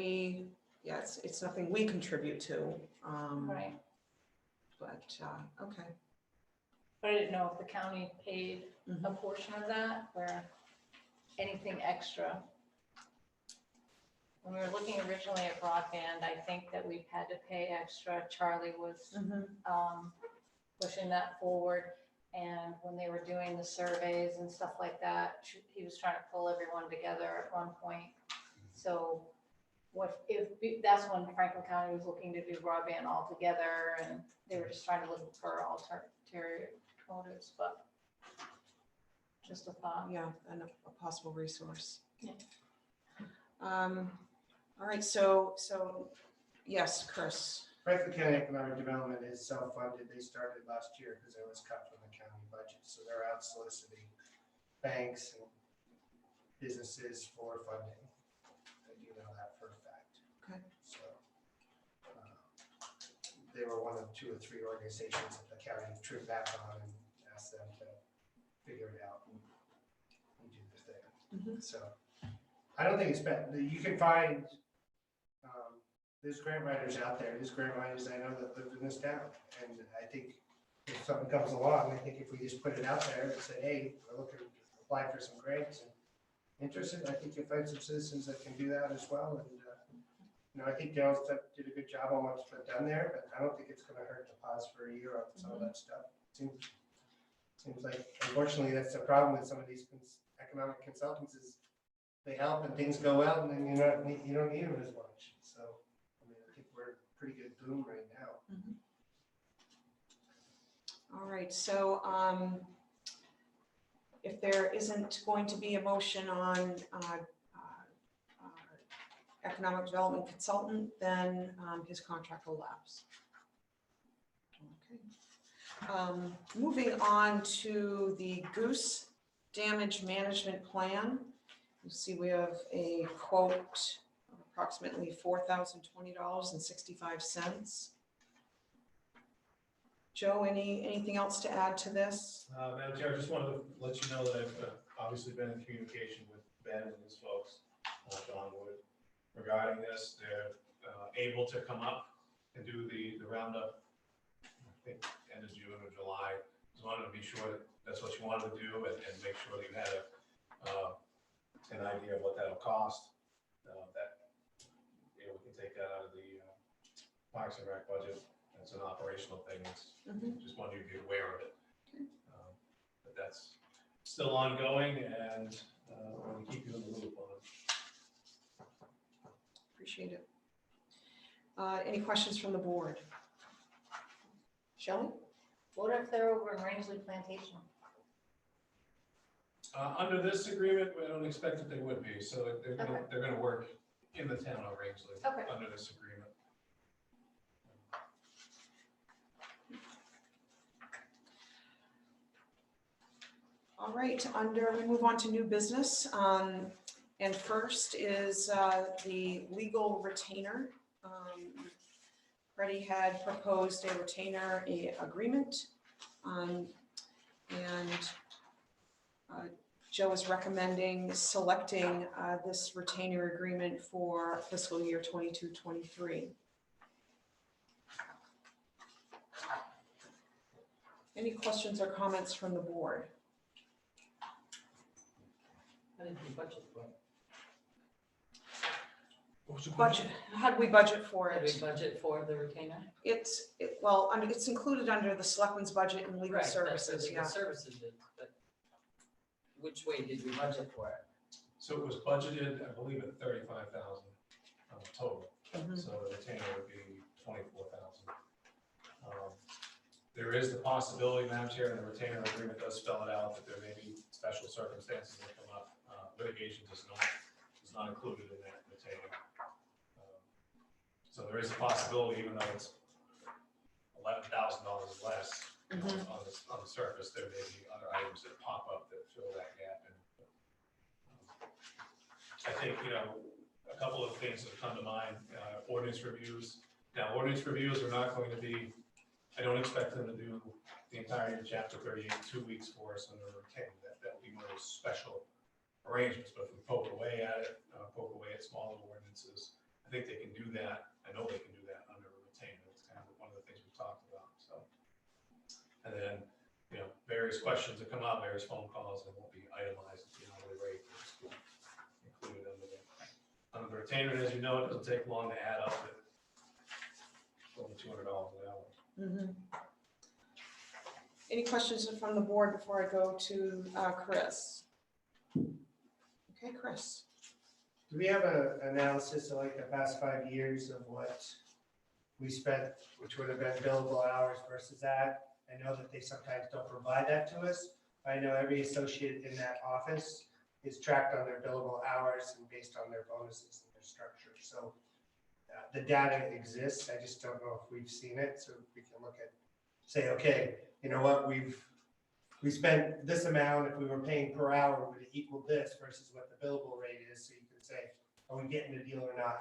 it's nothing we contribute to. Right. But, okay. But I didn't know if the county paid a portion of that or anything extra. When we were looking originally at broadband, I think that we've had to pay extra. Charlie was pushing that forward. And when they were doing the surveys and stuff like that, he was trying to pull everyone together at one point. So if that's when Franklin County was looking to do broadband altogether, and they were just trying to look for ulterior motives, but just a thought. Yeah, and a possible resource. Yeah. All right, so, yes, Chris. Franklin County Economic Development is self-funded. They started last year because it was cut from the county budget. So they're out soliciting banks and businesses for funding. I do know that for a fact. Okay. So they were one of 2 or 3 organizations that the county tripped back on and asked them to figure it out and do the thing. Mhm. So I don't think it's bad. You can find, there's grant writers out there. There's grant writers I know that live in this town. And I think if something comes along, I think if we just put it out there and say, hey, we're looking to apply for some grants and interested, I think you'll find some citizens that can do that as well. And, I think Dale did a good job on what's been done there, but I don't think it's gonna hurt to pause for a year on some of that stuff. Seems like, unfortunately, that's the problem with some of these economic consultants is they help and things go well, and then you don't need them as much. So, I think we're in a pretty good boom right now. All right, so if there isn't going to be a motion on economic development consultant, then his contract will lapse. Okay. Moving on to the Goose damage management plan. You see we have a quote of approximately $4,020.65. Joe, anything else to add to this? Madam Chair, I just wanted to let you know that I've obviously been in communication with Ben and his folks, John Wood, regarding this. They're able to come up and do the roundup, I think, end of June or July. Just wanted to be sure that that's what you wanted to do and make sure that you had an idea of what that'll cost. That we can take that out of the Parks and Rec budget. It's an operational thing. Just wanted you to be aware of it. But that's still ongoing, and we're going to keep you in the loop on it. Appreciate it. Any questions from the board? Shelley? What if they're over in Rangeley Plantation? Under this agreement, I don't expect that they would be. So they're going to work in the town of Rangeley under this agreement. All right, we move on to new business. And first is the legal retainer. Freddie had proposed a retainer agreement. And Joe is recommending selecting this retainer agreement for fiscal year 22-23. Any questions or comments from the board? How did we budget for it? Budget, how do we budget for Did it? we budget for the retainer? It's included under the selectmen's budget and legal Right, that's services, what legal yeah. services is, but which way did we budget for it? So it was budgeted, I believe, at 35,000 total. Mhm. So the retainer would be 24,000. There is the possibility, Madam Chair, and the retainer agreement does spell it out, that there may be special circumstances that come up. Litigation is not included in that retainer. So there is a possibility, even though it's $11,000 less on the surface, there may be other items that pop up that fill that gap. And I think, a couple of things that come to mind, ordinance reviews. Now, ordinance reviews are not going to be, I don't expect them to do the entire chapter 38 in 2 weeks for us under a retainer. That will be one of those special arrangements, but if we poke away at it, poke away at smaller ordinances, I think they can do that. I know they can do that under a retainer. It's kind of one of the things we've talked about. So, and then, various questions that come up, various phone calls that won't be itemized at the hourly rate. Included under the retainer. And as you know, it doesn't take long to add up to over $200 an hour. Any questions from the board before I go to Chris? Okay, Chris. Do we have an analysis of like the past 5 years of what we spent, which would have been billable hours versus that? I know that they sometimes don't provide that to us. I know every associate in that office is tracked on their billable hours and based on their bonuses and their structure. So the data exists. I just don't know if we've seen it. So we can look at, say, okay, you know what, we spent this amount. If we were paying per hour, would it equal this versus what the billable rate is? So you can say, are we getting a deal or not?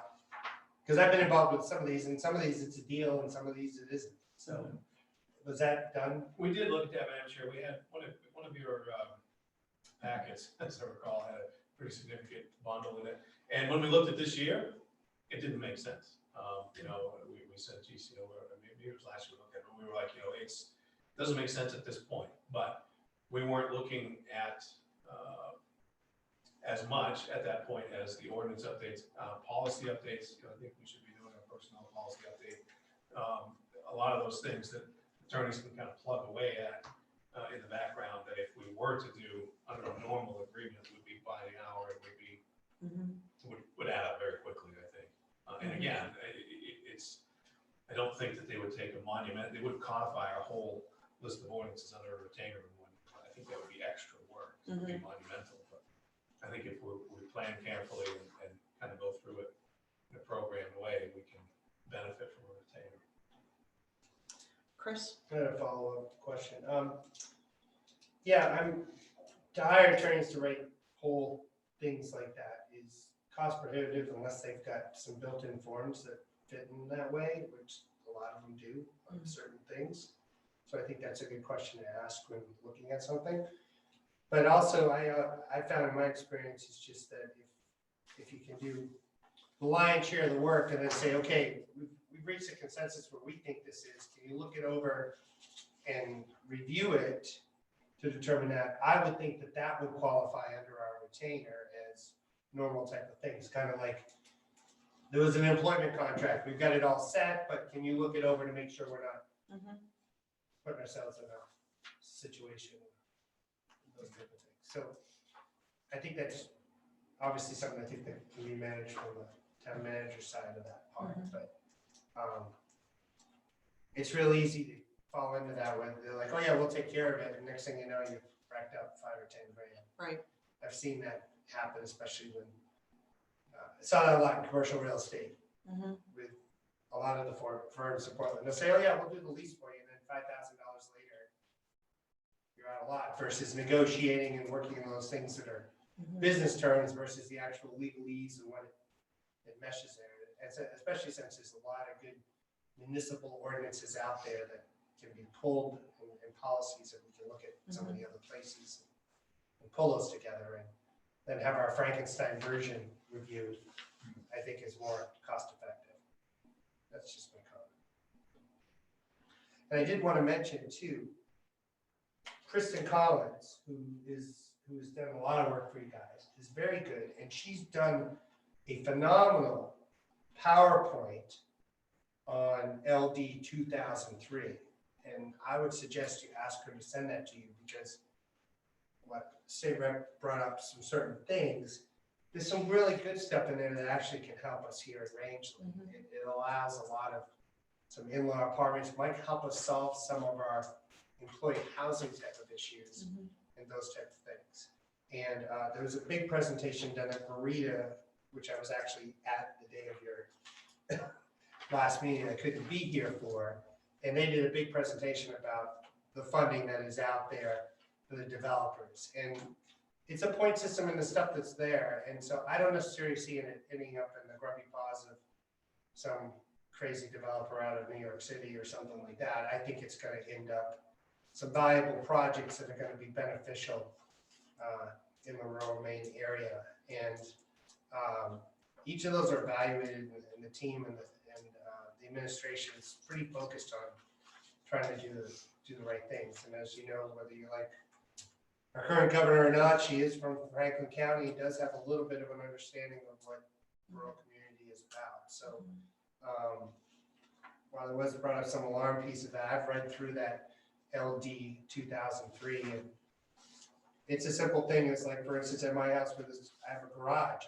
Because I've been involved with some of these, and some of these it's a deal, and some of these it isn't. So was that done? We did look at that, Madam Chair. We had one of your packets, as I recall, had a pretty significant bundle in it. And when we looked at this year, it didn't make sense. We said, geez, maybe it was last year we looked at it, but we were like, it doesn't make sense at this point. But we weren't looking at as much at that point as the ordinance updates, policy updates. I think we should be doing a personnel policy update. A lot of those things that attorneys can kind of plug away at in the background, that if we were to do under a normal agreement, would be by the hour, it would be would add up very quickly, I think. And again, I don't think that they would take a monument. They wouldn't codify our whole list of ordinances under a retainer. I think that would be extra work. It would be monumental. But I think if we plan carefully and kind of go through it in a programmed way, we can benefit from a retainer. Chris? I had a follow-up question. To hire attorneys to write whole things like that is cost prohibitive unless they've got some built-in forms that fit in that way, which a lot of them do on certain things. So I think that's a good question to ask when looking at something. But also, I found in my experience is just that if you can do the lion's share of the work and then say, okay, we've reached a consensus where we think this is, can you look it over and review it to determine that? I would think that that would qualify under our retainer as normal type of things, kind of like there was an employment contract. We've got it all set, but can you look it over to make sure we're not putting ourselves in a situation, those type of things. So I think that's obviously something I think that can be managed from the town manager side of that part, but it's really easy to fall into that when they're like, oh yeah, we'll take care of it, and next thing you know, you've racked up 5 or 10 grand. Right. I've seen that happen, especially when I saw that a lot in commercial real estate with a lot of the firms in Portland. They'll say, oh yeah, we'll do the lease for you, and then $5,000 later, you're out a lot, versus negotiating and working on those things that are business terms versus the actual legalese and what it meshes there. And so, especially since there's a lot of good municipal ordinances out there that can be pulled and policies that we can look at some of the other places and pull those together and then have our Frankenstein version reviewed, I think is more cost effective. That's just my comment. And I did want to mention too, Kristen Collins, who has done a lot of work for you guys, is very good, and she's done a phenomenal PowerPoint on LD 2003, and I would suggest you ask her to send that to you, because what State Rep brought up some certain things. There's some really good stuff in there that actually can help us here at Rangeley. It allows a lot of some in-law apartments, might help us solve some of our employee housing type of issues and those type of things. And there was a big presentation done at Marita, which I was actually at the day of your last meeting I couldn't be here for. And they did a big presentation about the funding that is out there for the developers. And it's a point system in the stuff that's there. And so I don't necessarily see it ending up in the grubby paws of some crazy developer out of New York City or something like that. I think it's going to end up some valuable projects that are going to be beneficial in the rural Maine area. And each of those are evaluated, and the team and the administration is pretty focused on trying to do the right things. And as you know, whether you like our current governor or not, she is from Franklin County, does have a little bit of an understanding of what rural community is about. So while there was brought up some alarm piece of that, I've read through that LD 2003, and it's a simple thing. It's like, for instance, at my house, I have a garage.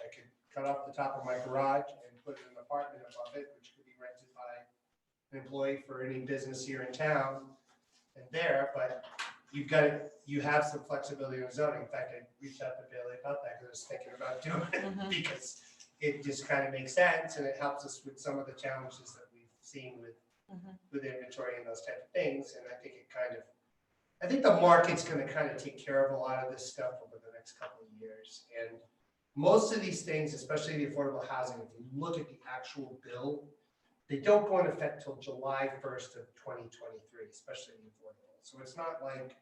cut off the top of my garage and put an apartment above it, which could be rented by an employee for any business here in town and there, but you have some flexibility in zoning. In fact, I reached out to Bailey about that because I was thinking about doing it because it just kind of makes sense and it helps us with some of the challenges that we've seen with inventory and those type of things. And I think the market's going to kind of take care of a lot of this stuff over the next couple of years. And most of these things, especially the affordable housing, if you look at the actual bill, they don't go into effect till July 1st of 2023, especially the affordable. So it's not like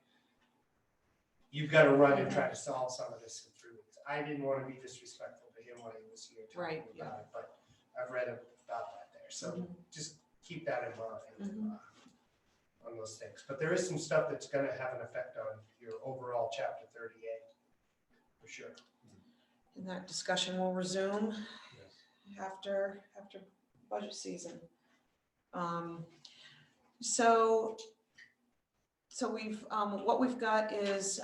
you've got to run and try to solve some of this in 3 weeks. I didn't want to be disrespectful to him when he was here talking about it, but I've read about that there. So just keep that in mind on those things. But there is some stuff that's going to have an effect on your overall Chapter 38, for sure. And that discussion will resume after budget season. So we've, what we've got is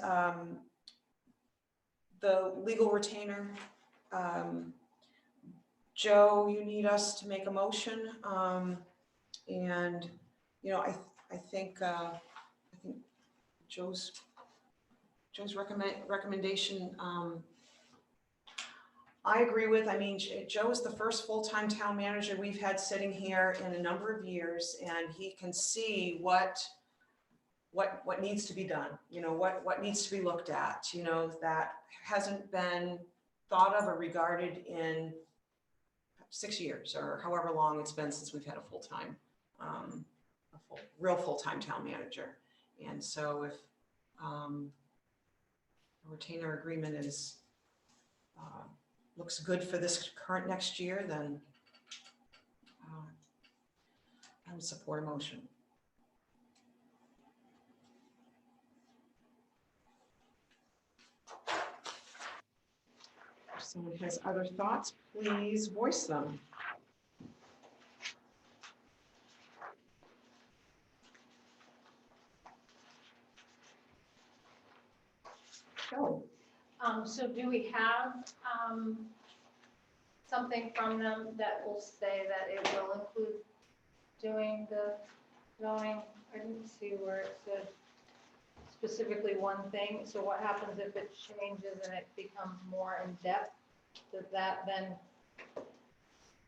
the legal retainer. Joe, you need us to make a motion, and, you know, I think Joe's recommendation, I agree with. I mean, Joe is the first full-time town manager we've had sitting here in a number of years, and he can see what needs to be done, you know, what needs to be looked at, you know, that hasn't been thought of or regarded in 6 years or however long it's been since we've had a full-time, real full-time town manager. And so if a retainer agreement is looks good for this current next year, then I would support a motion. If someone has other thoughts, please voice them. Go. So do we have something from them that will say that it will include doing the zoning? I didn't see where it said specifically one thing. So what happens if it changes and it becomes more in depth? Does that then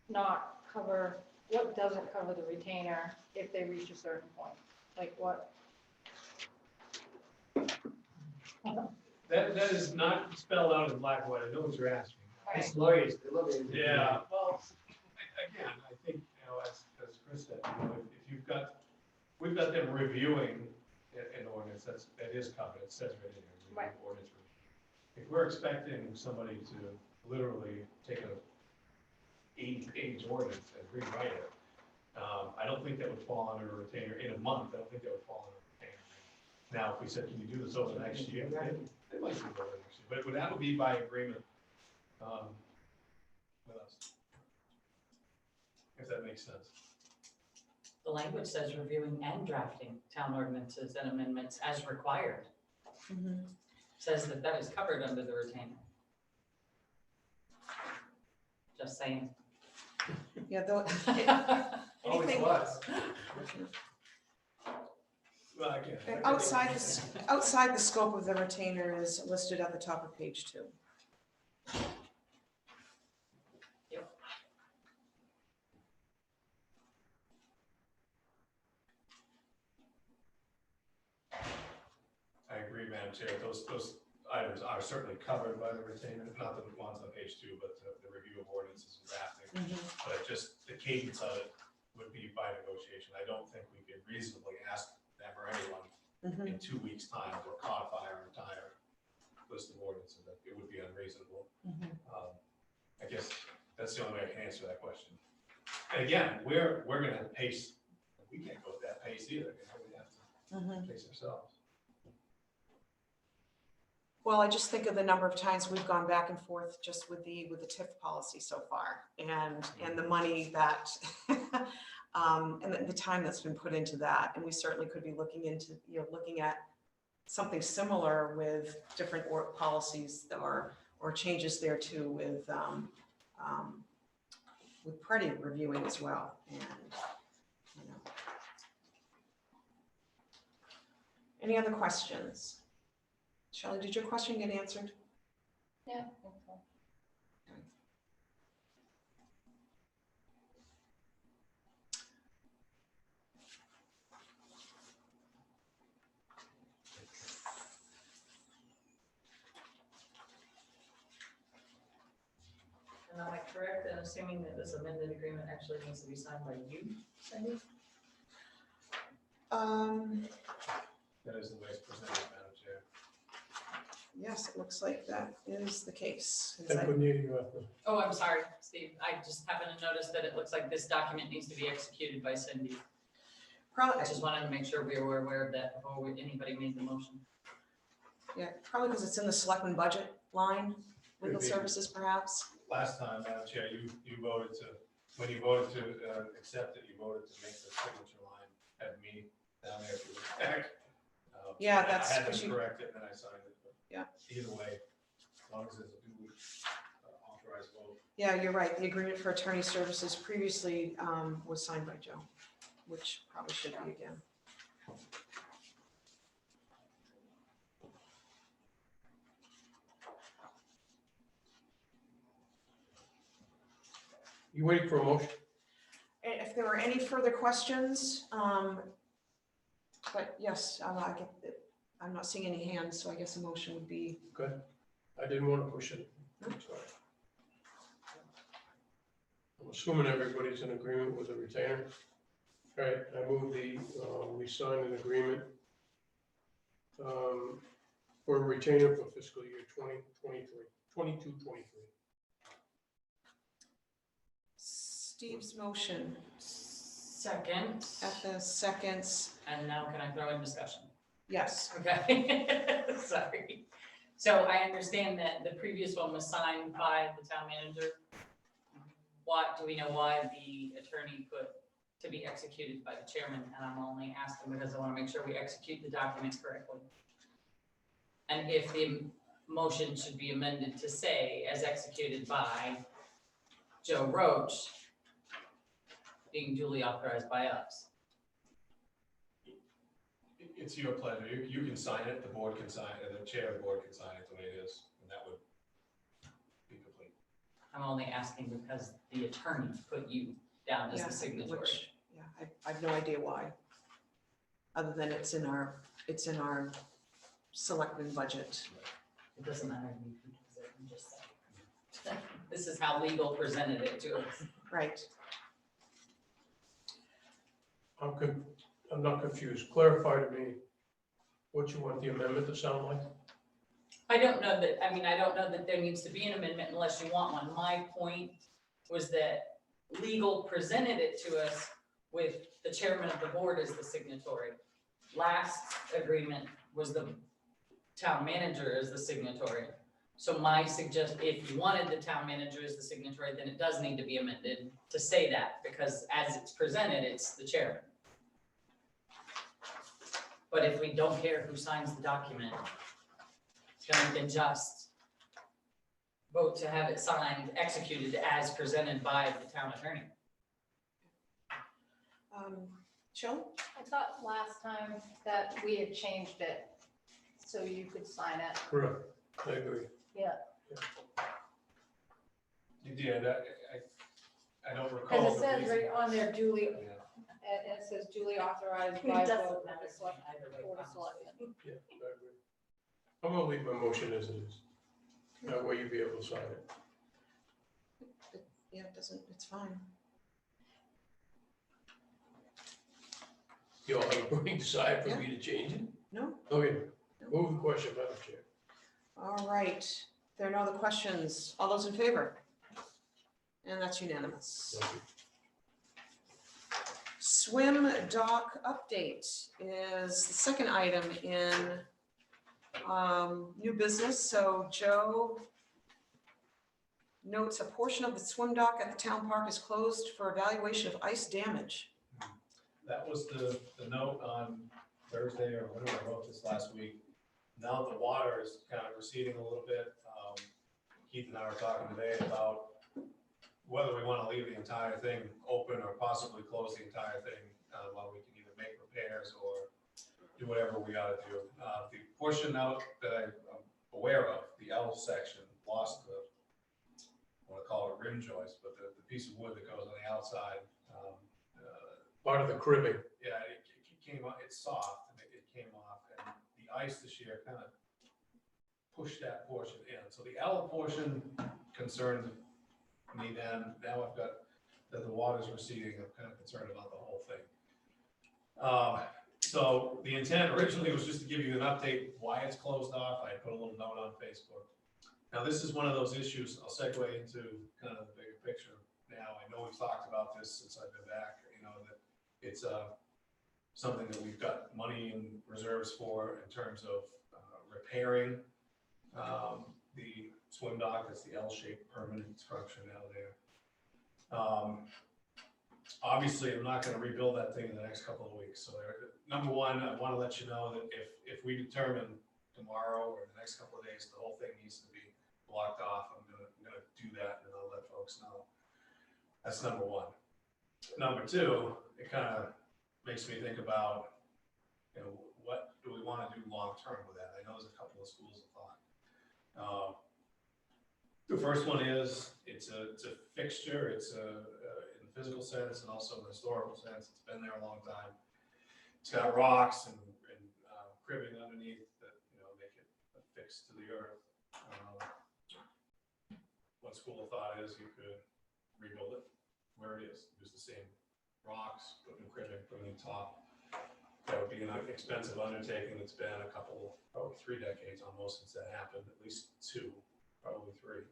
not cover, what doesn't cover the retainer if they reach a certain point? Like what? That is not spelled out in black and white. I know what you're asking. These lawyers, they look at it. Yeah, well, again, I think, you know, as Chris said, you know, if you've got, we've got them reviewing an ordinance that is covered, it says right in there, Right. ordinance review. If we're expecting somebody to literally take a 80-page ordinance and rewrite it, I don't think that would fall under a retainer in a month. I don't think that would fall under a retainer. Now, if we said, can you do this over next year? It might be over next year, but that would be by agreement with us, if that makes sense. The language says reviewing and drafting town ordinances and amendments as required. Says that is covered under the retainer. Just saying. Yeah, though. Always Anything was. Well, again, outside the scope of the retainer is listed at the top of page 2. I agree, Madam Chair. Those items are certainly covered by the retainer, not the ones on page 2, but the review of ordinances and drafting. But just the cadence of it would be by negotiation. I don't think we could reasonably ask them or anyone in 2 weeks' time to codify our entire list of ordinances. That it would be unreasonable. I guess that's the only way I can answer that question. And again, we're going to pace. We can't go at that pace either. You know, we have to pace ourselves. Well, I just think of the number of times we've gone back and forth just with the TIF policy so far, and the money that and the time that's been put into that, and we certainly could be looking at something similar with different policies or changes there too with with Preddy reviewing as well, and, you know. Any other questions? Shelley, did your question get answered? Yeah. And am I correct in assuming that this amended agreement actually needs to be signed by you, Cindy? That is the way it's presented, Madam Chair. Yes, it looks like that is the case. And put you up. Oh, I'm sorry, Steve. I just happened to notice that it looks like this document needs to be executed by Cindy. Probably, I just wanted to make sure we were aware of that before anybody made the motion. yeah, probably because it's in the selectman budget line, legal Could be. services perhaps. Last time, Madam Chair, you voted to, when you voted to accept it, you voted to make the signature line at me down there if you look back. Yeah, I that's had what to you- correct it, and then I signed it. But Yeah. Either way, as long as there's a duly authorized vote. Yeah, you're right. The agreement for attorney services previously was signed by Joe, which probably should be again. You waiting for a motion? If there were any further questions, but yes, I get it. I'm not seeing any hands, so I guess a motion would be, Good. I didn't want to push it. I'm sorry. I'm assuming everybody's in agreement with the retainer. All right, I move we sign an agreement for a retainer for fiscal year 22-23. Steve's motion Second, at the seconds. and now can I throw in discussion? Yes, Okay, sorry. So I understand that the previous one was signed by the town manager. What, do we know why the attorney put to be executed by the chairman? And I'm only asking because I want to make sure we execute the documents correctly. And if the motion should be amended to say, as executed by Joe Roach, being duly authorized by us. It's your pleasure. You can sign it, the board can sign it, the chair of the board can sign it the way it is, and that would be complete. I'm only asking because the attorney put you down as yeah, the signatory. which, yeah, I have no idea why. Other than it's in our selectmen budget. It doesn't matter to me who does it, I'm just saying. This is how legal presented it to us. Right. I'm not confused. Clarify to me what you want the amendment to sound like. I don't know that, I mean, I don't know that there needs to be an amendment unless you want one. My point was that legal presented it to us with the chairman of the board as the signatory. Last agreement was the town manager as the signatory. So my suggestion, if you wanted the town manager as the signatory, then it does need to be amended to say that, because as it's presented, it's the chairman. But if we don't care who signs the document, then we can just vote to have it signed, executed as presented by the town attorney. Jill? I thought last time that we had changed it so you could sign it. Correct. I agree. Yeah. You did, I don't recall. Because it the says reason. right on there duly, Yeah. it says duly authorized It by doesn't vote of matter the to me select either way, board of honestly. selectmen. Yeah, I agree. I'm gonna leave my motion as it is. That way you'll be able to sign it. Yeah, it doesn't, it's fine. You all have a burning desire for me to change it? No? Okay, move the question, Madam Chair. All right. If there are no other questions, all those in favor? And that's unanimous. Thank you. Swim dock update is the second item in new business. So Joe notes a portion of the swim dock at the town park is closed for evaluation of ice damage. That was the note on Thursday, or whenever I wrote this last week. Now the water is kind of receding a little bit. Keith and I were talking today about whether we want to leave the entire thing open or possibly close the entire thing, while we can either make repairs or do whatever we gotta do. The portion out that I'm aware of, the L section, lost the, I want to call it a rim joist, but the piece of wood that goes on the outside. Part of the cribbing. Yeah, it came off, it's soft, and it came off, and the ice this year kind of pushed that portion in. So the L portion concerned me then. Now I've got that the water's receding. I'm kind of concerned about the whole thing. So the intent originally was just to give you an update why it's closed off. I put a little note on Facebook. Now this is one of those issues. I'll segue into kind of the bigger picture now. I know we've talked about this since I've been back. You know that it's something that we've got money in reserves for in terms of repairing the swim dock. That's the L-shaped permanent structure now there. Obviously, I'm not going to rebuild that thing in the next couple of weeks. So number one, I want to let you know that if we determine tomorrow or the next couple of days, the whole thing needs to be blocked off, I'm going to do that, and I'll let folks know. That's number one. Number two, it kind of makes me think about, you know, what do we want to do long term with that? I know there's a couple of schools of thought. The first one is it's a fixture. It's in the physical sense and also in the historical sense. It's been there a long time. It's got rocks and cribbing underneath that, you know, make it affixed to the earth. One school of thought is you could rebuild it where it is. Use the same rocks, put new cribbing, put a new top. That would be an expensive undertaking. It's been a couple, probably 3 decades almost since that happened, at least 2, probably 3.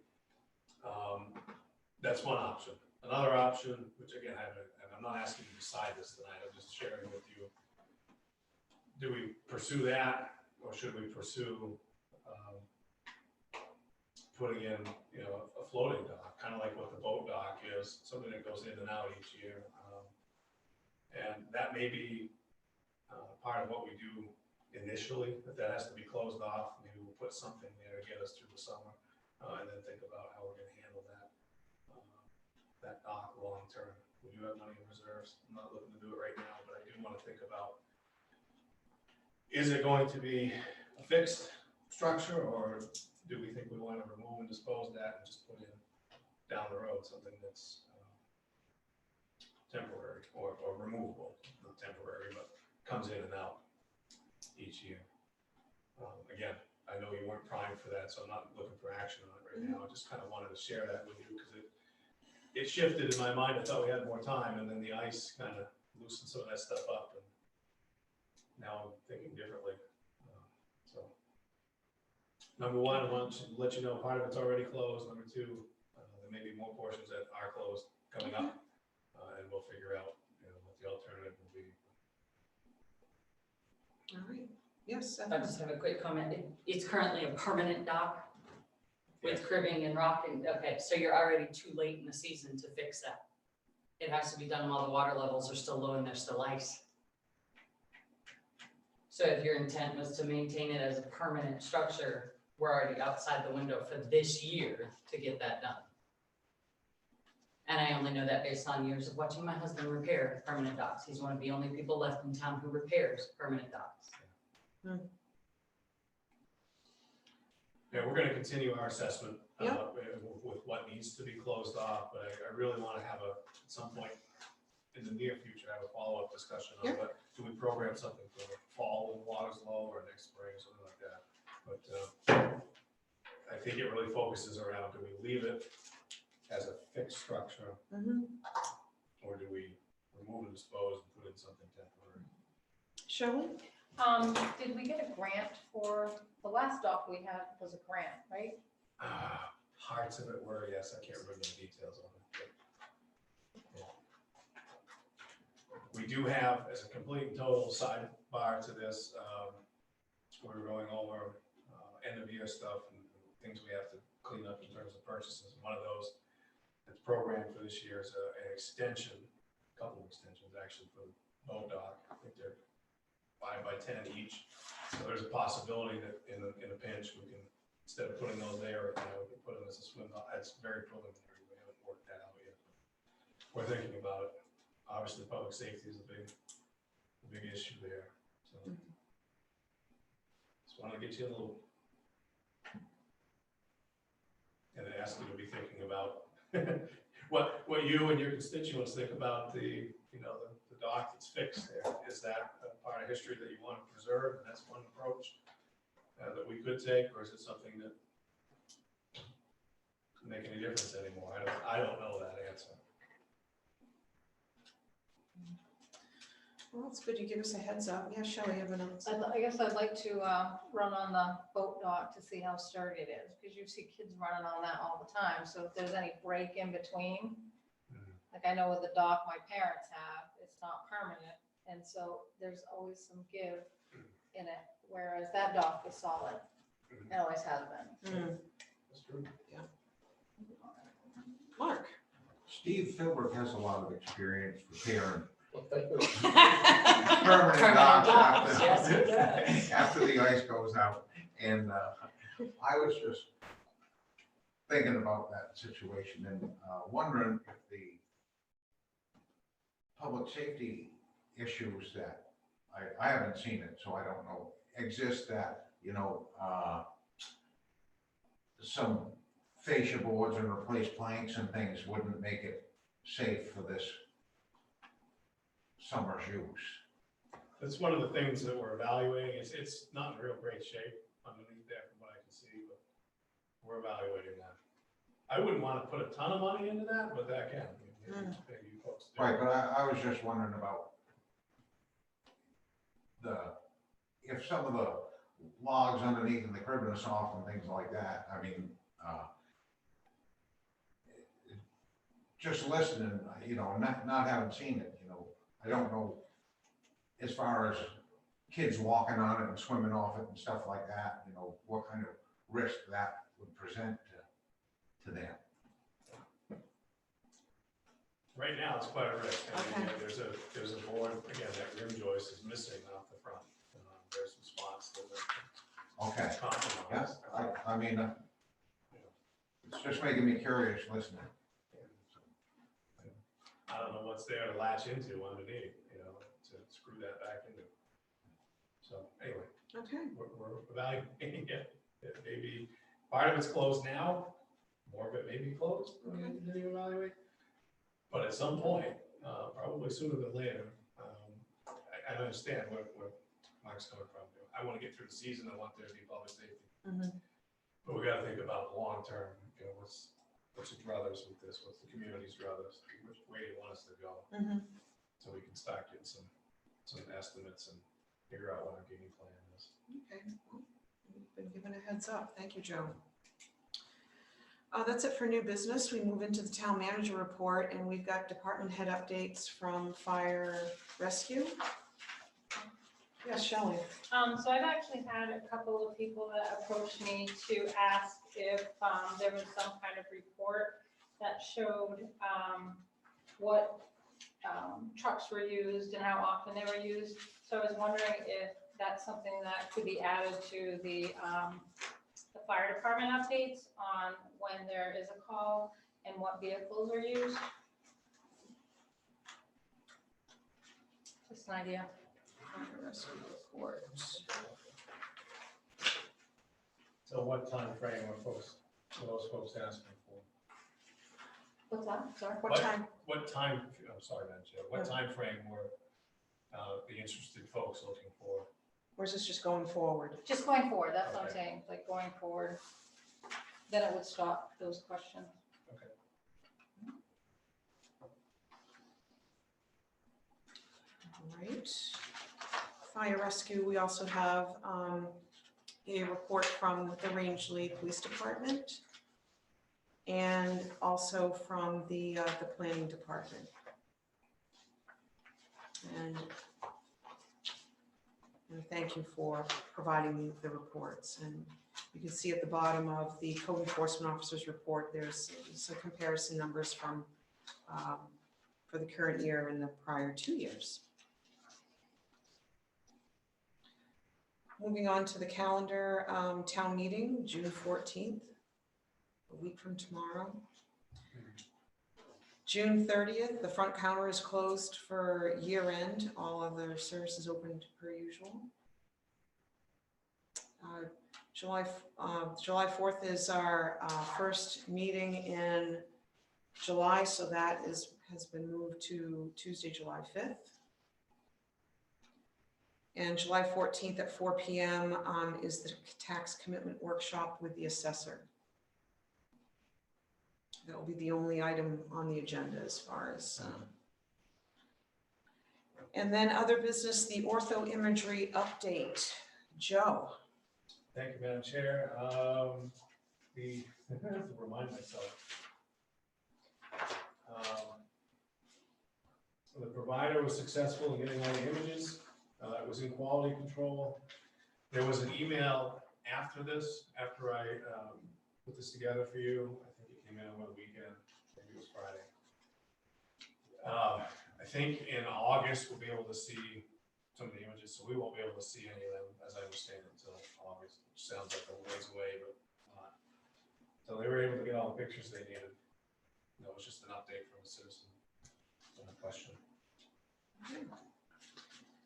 That's one option. Another option, which again, and I'm not asking you to decide this tonight, I'm just sharing with you. Do we pursue that, or should we pursue putting in, you know, a floating dock, kind of like what the boat dock is, something that goes in and out each year, and that may be part of what we do initially. If that has to be closed off, maybe we'll put something there to get us through the summer, and then think about how we're going to handle that dock long term. We do have money in reserves. I'm not looking to do it right now, but I do want to think about, is it going to be a fixed structure, or do we think we want to remove and dispose of that and just put in down the road something that's temporary or removable, not temporary, but comes in and out each year. Again, I know you weren't primed for that, so I'm not looking for action on it right now. I just kind of wanted to share that with you because it shifted in my mind. I thought we had more time, and then the ice kind of loosened some of that stuff up, and now I'm thinking differently. So, number one, I want to let you know part of it's already closed. Number two, there may be more portions that are closed coming up, and we'll figure out, you know, what the alternative will be. All right. Yes. I just have a quick comment. It's currently a permanent dock with cribbing and rocking. Okay, so you're already too late in the season to fix that. It has to be done while the water levels are still low and there's still ice. So if your intent was to maintain it as a permanent structure, we're already outside the window for this year to get that done. And I only know that based on years of watching my husband repair permanent docks. He's one of the only people left in town who repairs permanent docks. Yeah, we're going to continue our assessment Yeah. with what needs to be closed off, but I really want to have at some point in the near future, have a follow-up discussion on what, do we program something for the fall when the water's low or next spring, something like that. But I think it really focuses around, do we leave it as a fixed structure, or do we remove and dispose and put in something temporary? Shirley? Did we get a grant for, the last dock we had was a grant, right? Parts of it were, yes, I can't remember the details on it. But, yeah. We do have, as a complete and total sidebar to this, we're going over end of year stuff and things we have to clean up in terms of purchases. One of those that's programmed for this year is an extension, a couple of extensions actually for the boat dock. I think they're 5 by 10 each. So there's a possibility that in a pinch we can, instead of putting those there, you know, we can put them as a swim dock. It's very preliminary. We haven't worked that out yet. we're thinking about it. Obviously, public safety is a big issue there, so. Just wanted to get you a little. And ask you to be thinking about what you and your constituents think about the dock that's fixed there. Is that a part of history that you want to preserve, and that's one approach that we could take, or is it something that doesn't make any difference anymore? I don't know that answer. Well, it's good you give us a heads up. Yeah, Shelley, you have another. I guess I'd like to run on the boat dock to see how sturdy it is, because you see kids running on that all the time. So if there's any break in between, like I know with the dock my parents have, it's not permanent. And so there's always some give in it, whereas that dock is solid. It always has been. That's true. Yeah. Mark. Steve Filbert has a lot of experience repairing Well, thank you. permanent docks Yes, he does. after the ice goes out. And I was just thinking about that situation and wondering if the public safety issues that, I haven't seen it, so I don't know, exist that, some fascia boards and replace planks and things wouldn't make it safe for this summer's use. That's one of the things that we're evaluating. It's not in real great shape underneath there from what I can see, but we're evaluating that. I wouldn't want to put a ton of money into that, but that can. Maybe you folks do. Right, but I was just wondering about if some of the logs underneath and the cribbing are soft and things like that, I mean, just listening, not having seen it, I don't know as far as kids walking on it and swimming off it and stuff like that, what kind of risk that would present to them. Right now, it's quite a risk. I mean, Okay. there's a board, again, that rim joist is missing off the front. There's some spots that are Okay, compromised. yeah, I mean, it's just making me curious listening. I don't know what's there to latch into underneath, to screw that back into. So anyway, Okay. we're evaluating it. It may be, part of it's closed now, more of it may be closed, we're going to continue to evaluate. But at some point, probably sooner than later, I understand where Mark's coming from. I want to get through the season, I want there to be public safety. But we got to think about long-term, what's your druthers with this, what's the community's druthers, which way do you want us to go? So we can start getting some estimates and figure out what our game plan is. Okay. Well, you've been given a heads up. Thank you, Joe. That's it for new business. We move into the town manager report, and we've got department head updates from fire rescue. Yes, Shelley. So I've actually had a couple of people that approached me to ask if there was some kind of report that showed what trucks were used and how often they were used. So I was wondering if that's something that could be added to the fire department updates on when there is a call and what vehicles are used. Just an idea. Fire rescue report. So what time frame are those folks asking for? What's that? Sorry. What time? What time, I'm sorry, Madam Chair, what time frame were the interested folks looking for? Or is this just going forward? Just going forward, that's what I'm Okay. saying, like going forward, then it would stop those questions. Okay. All right. Fire rescue, we also have a report from the Rangeley Police Department and also from the planning department. And thank you for providing the reports. And you can see at the bottom of the code enforcement officer's report, there's some comparison numbers from for the current year and the prior 2 years. Moving on to the calendar, town meeting, June 14th, a week from tomorrow. June 30th, the front counter is closed for year end. All other services open per usual. July 4th is our first meeting in July, so that has been moved to Tuesday, July 5th. And July 14th at 4 p.m. Is the tax commitment workshop with the assessor. That will be the only item on the agenda as far as. And then other business, the ortho imagery update. Joe. Thank you, Madam Chair. I have to remind myself. The provider was successful in getting all the images. It was in quality control. There was an email after this, after I put this together for you. I think it came in over the weekend, maybe it was Friday. I think in August, we'll be able to see some of the images, so we won't be able to see any of them, as I understand it, until August, which sounds like a ways away, but not. So they were able to get all the pictures they needed. That was just an update from a citizen on the question.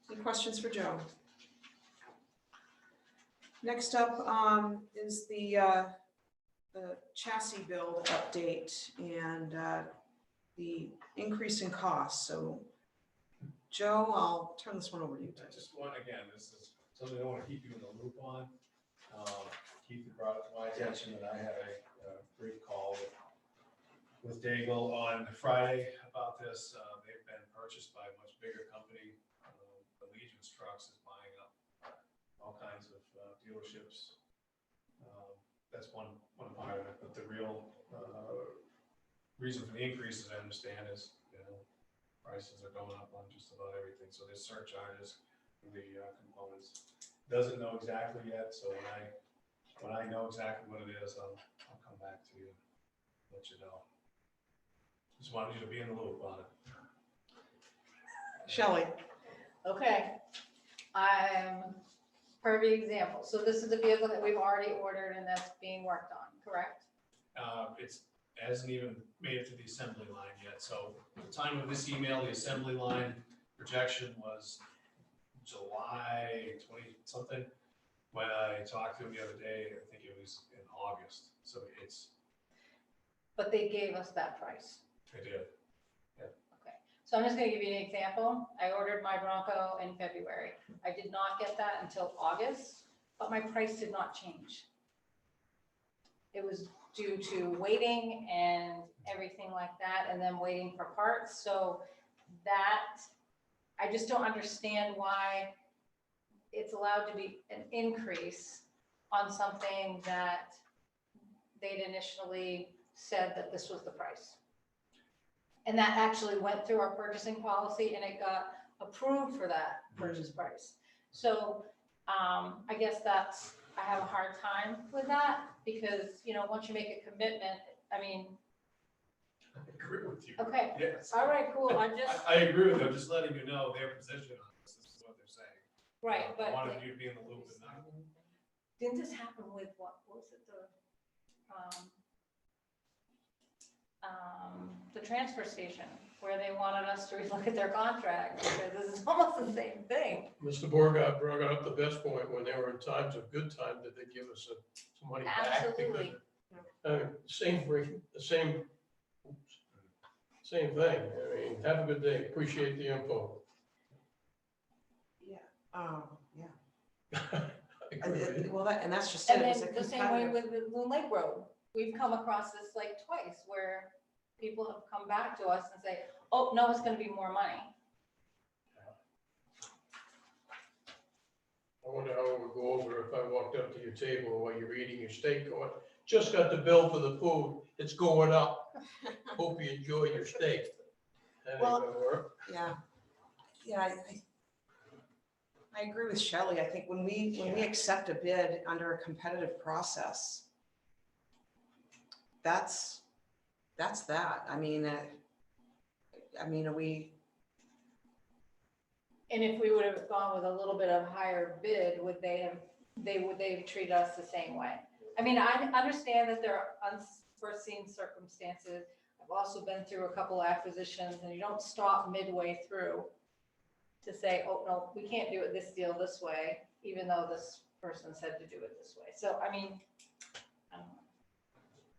Any questions for Joe? Next up is the chassis build update and the increase in costs. So Joe, I'll turn this one over to you. I just want, again, this is something I want to keep you in the loop on. Keith brought it to my attention that I had a brief call with Daigle on Friday about this. They've been purchased by a much bigger company. Allegiance Trucks is buying up all kinds of dealerships. That's one part of it, but the real reason for the increase, as I understand, is prices are going up on just about everything. So there's surcharges for the components. Doesn't know exactly yet. So when I know exactly what it is, I'll come back to you, let you know. Just wanted you to be in the loop on it. Shelley. Okay. Perfect example. So this is a vehicle that we've already ordered and that's being worked on, correct? It hasn't even made it to the assembly line yet. So at the time of this email, the assembly line projection was July 20 something. When I talked to him the other day, I think it was in August. So it's. But they gave us that price. I did. So I'm just going to give you an example. I ordered my Bronco in February. I did not get that until August, but my price did not change. It was due to waiting and everything like that, and then waiting for parts. So that, I just don't understand why it's allowed to be an increase on something that they'd initially said that this was the price. And that actually went through our purchasing policy and it got approved for that purchase price. So I guess I have a hard time with that because, once you make a commitment, I mean. I agree with you. Okay. Yes. All right, cool. I agree with you. I'm just letting you know their position on this. This is what they're saying. Right, but. I wanted you to be in the loop and not. Didn't this happen with what was it, the transfer station, where they wanted us to relook at their contract, because this is almost the same thing. Mr. Borgat brought up the best point when they were in times of good time, that they give us some money back. Absolutely. Same thing. I mean, have a good day. Appreciate the info. Yeah. I agree with you. Well, that's just it. And It's then a the same way competitive- with Loon Lake Road. We've come across this like twice, where people have come back to us and say, oh, no, it's gonna be more money. I wonder how it would go over if I walked up to your table while you're eating your steak going, just got the bill for the food, it's going up. Hope you enjoy your steak. That ain't Well, gonna work. Yeah. I agree with Shelley. I think when we accept a bid under a competitive process, that's that. I mean, are we? And if we would have gone with a little bit of higher bid, would they have treated us the same way? I mean, I understand that there are unforeseen circumstances. also been through a couple acquisitions, and you don't stop midway through to say, oh, no, we can't do it this deal this way, even though this person said to do it this way. So, I mean, I don't know.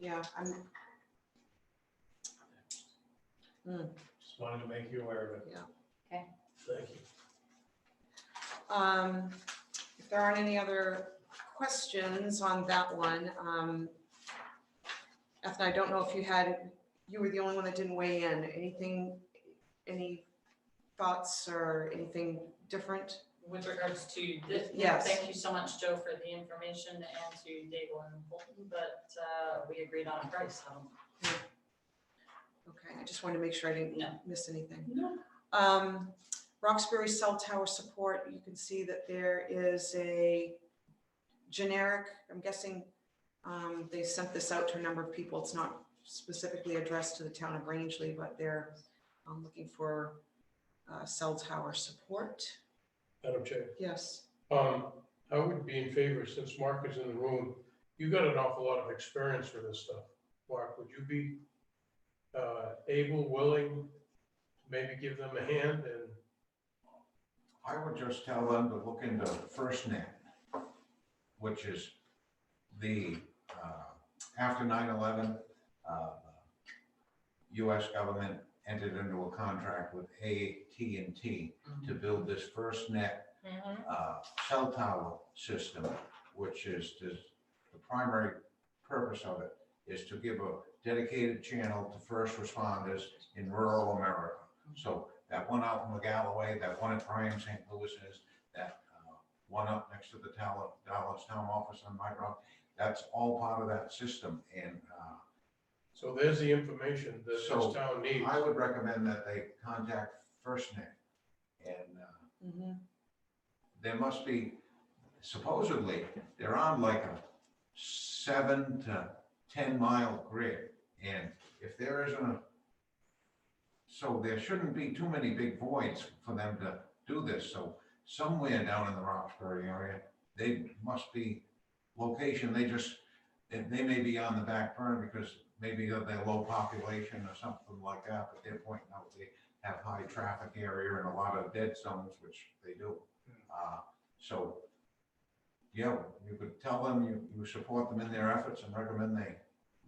Yeah, Just wanted to make you aware of it. Yeah. Thank you. If there aren't any other questions on that one, Ethna, I don't know if you were the only one that didn't weigh in. Any thoughts or anything different? With regards to this, Yes. thank you so much, Joe, for the information, and to Dable and Bolton, but we agreed on a price, so. Okay, I just wanted to make sure I didn't No. miss anything. No. Roxbury cell tower support, you can see that there is a generic, I'm guessing, they sent this out to a number of people. It's not specifically addressed to the town of Rangeley, but they're looking for cell tower support. Madam Chair. Yes. I would be in favor, since Mark is in the room, you got an awful lot of experience with this stuff. Mark, would you be able, willing, to maybe give them a hand? And I would just tell them to look into FirstNet, which is the, after 9/11, US government entered into a contract with AT&T to build this FirstNet cell tower system, which is the primary purpose of it is to give a dedicated channel to first responders in rural America. So that one out in the Galloway, that one at Bryan St. Louis is, that one up next to the Dallas town office on my road, that's all part of that system. And so there's the information that this So, town needs. I would recommend that they contact FirstNet. And there must be, supposedly, they're on like a 7 to 10 mile grid. And if there isn't so there shouldn't be too many big voids for them to do this. So somewhere down in the Roxbury area, they must be location, they may be on the back burner because maybe of their low population or something like that, but they're pointing out they have high traffic area and a lot of dead zones, which they do. So, yeah, you could tell them you support them in their efforts and recommend they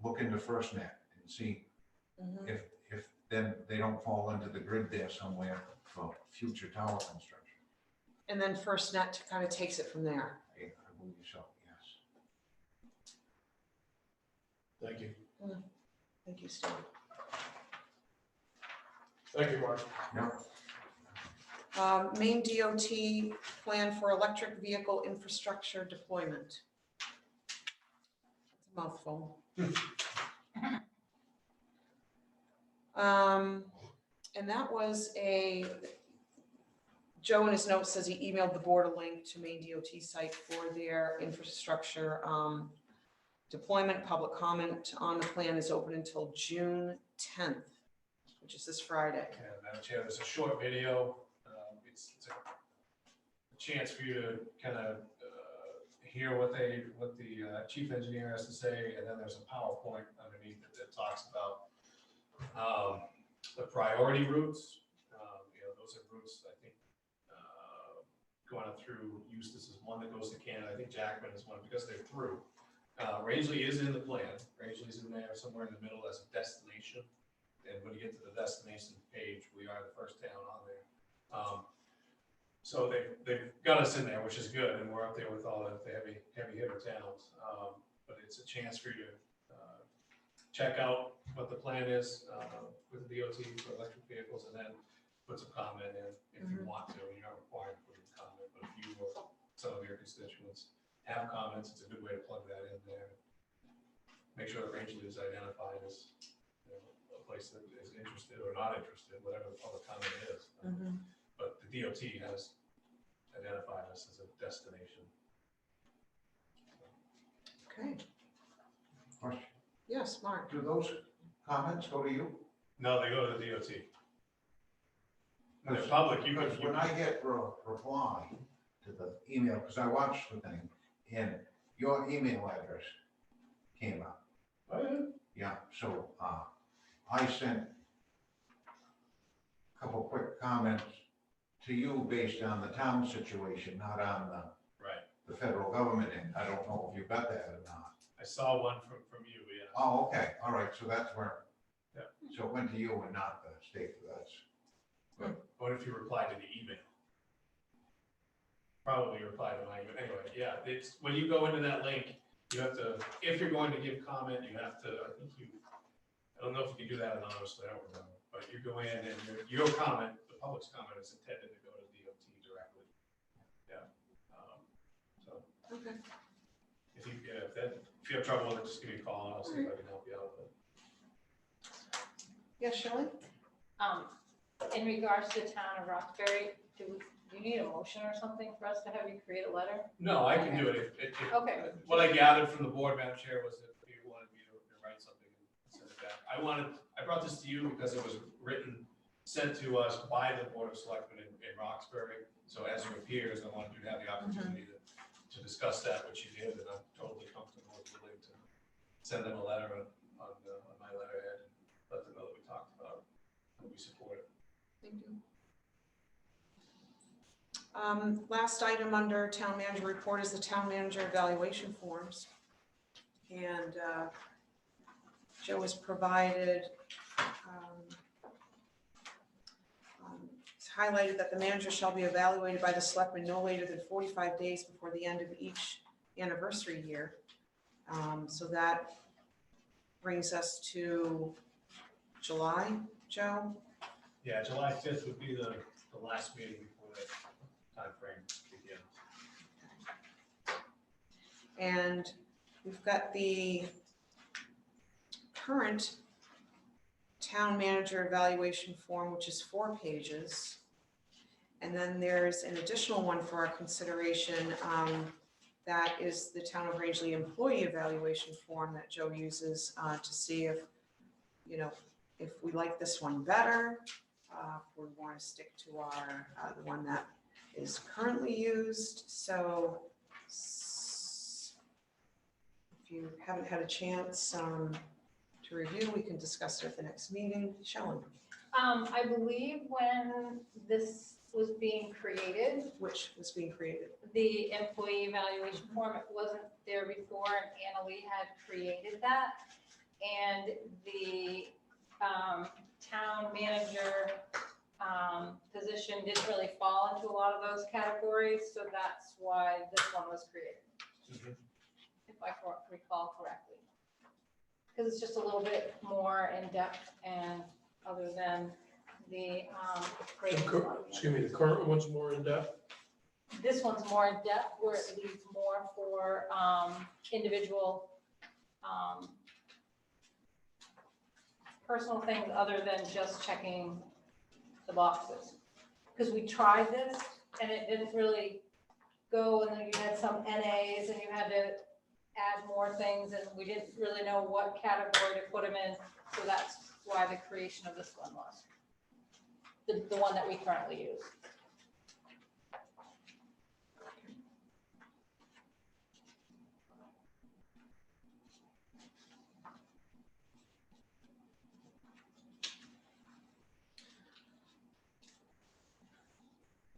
look into FirstNet and see if then they don't fall into the grid there somewhere for future tower construction. And then FirstNet kind of takes it from there. I believe so, yes. Thank you. Thank you, Steve. Thank you, Mark. Yeah. Maine DOT plan for electric vehicle infrastructure deployment. It's a mouthful. And that was Joe in his notes says he emailed the board a link to Maine DOT site for their infrastructure deployment. Public comment on the plan is open until June 10th, which is this Friday. Yeah, Madam Chair, there's a short video. It's a chance for you to kind of hear what the chief engineer has to say, and then there's a PowerPoint underneath it that talks about the priority routes. Those are routes, I think, going up through Eustis is one that goes to Canada. I think Jackman is one because they're through. Rangeley is in the plan. Rangeley's in there somewhere in the middle as a destination. And when you get to the destination page, we are the first town on there. So they've got us in there, which is good. And we're up there with all the heavy hitter towns. But it's a chance for you to check out what the plan is with the DOT for electric vehicles, and then put some comment in if you want to. You're not required to put in comment, but if you or some of your constituents have comments, it's a good way to plug that in there. Make sure that Rangeley is identified as a place that is interested or not interested, whatever the public comment is. But the DOT has identified us as a destination. Okay. Question. Yes, Mark. Do those comments go to you? No, they go to the DOT. They're public. Because when I get reply to the email, because I watched the thing, and your email address came up. Oh, yeah. Yeah, so I sent a couple quick comments to you based on the town situation, not on Right. the federal government. And I don't know if you got that or not. I saw one from you, yeah. Oh, okay, all right, so that's where, Yeah. so it went to you and not the state, that's. What if you replied to the email? Probably replied to my email. Anyway, yeah, it's, when you go into that link, you have to, if you're going to give comment, you have to, I don't know if you can do that anonymously, I don't know. But you go in and your comment, the public's comment is intended to go to DOT directly. Yeah. So Okay. if you have trouble with it, just give me a call and I'll see if I can help you out with it. Yeah, Shelley? In regards to the town of Roxbury, do you need a motion or something for us to have you create a letter? No, I can do it. Okay. What I gathered from the board, Madam Chair, was that you wanted me to write something and send it back. I brought this to you because it was written, sent to us by the Board of Selectmen in Roxbury. So as your peers, I wanted you to have the opportunity to discuss that, which you did, and I'm totally comfortable with willing to send them a letter on my letterhead and let them know that we talked about it, and we support it. Thank you. Last item under town manager report is the town manager evaluation forms. And Joe has provided, it's highlighted that the manager shall be evaluated by the selectmen no later than 45 days before the end of each anniversary year. So that brings us to July, Joe? Yeah, July 5th would be the last meeting before that timeframe begins. And we've got the current town manager evaluation form, which is 4 pages. And then there's an additional one for our consideration. That is the town of Rangeley employee evaluation form that Joe uses to see if, if we like this one better, if we want to stick to our, the one that is currently used. So if you haven't had a chance to review, we can discuss it at the next meeting. Shelley? I believe when this was being created, Which was being created? the employee evaluation form, it wasn't there before, and Annalee had created that. And the town manager position didn't really fall into a lot of those categories, so that's why this one was created. If I recall correctly. Because it's just a little bit more in-depth and other than the Excuse me, the current one's more in-depth? this one's more in-depth, where it leaves more for individual personal things other than just checking the boxes. Because we tried this and it didn't really go, and then you had some NAs and you had to add more things, and we didn't really know what category to put them in. So that's why the creation of this one was. The one that we currently use.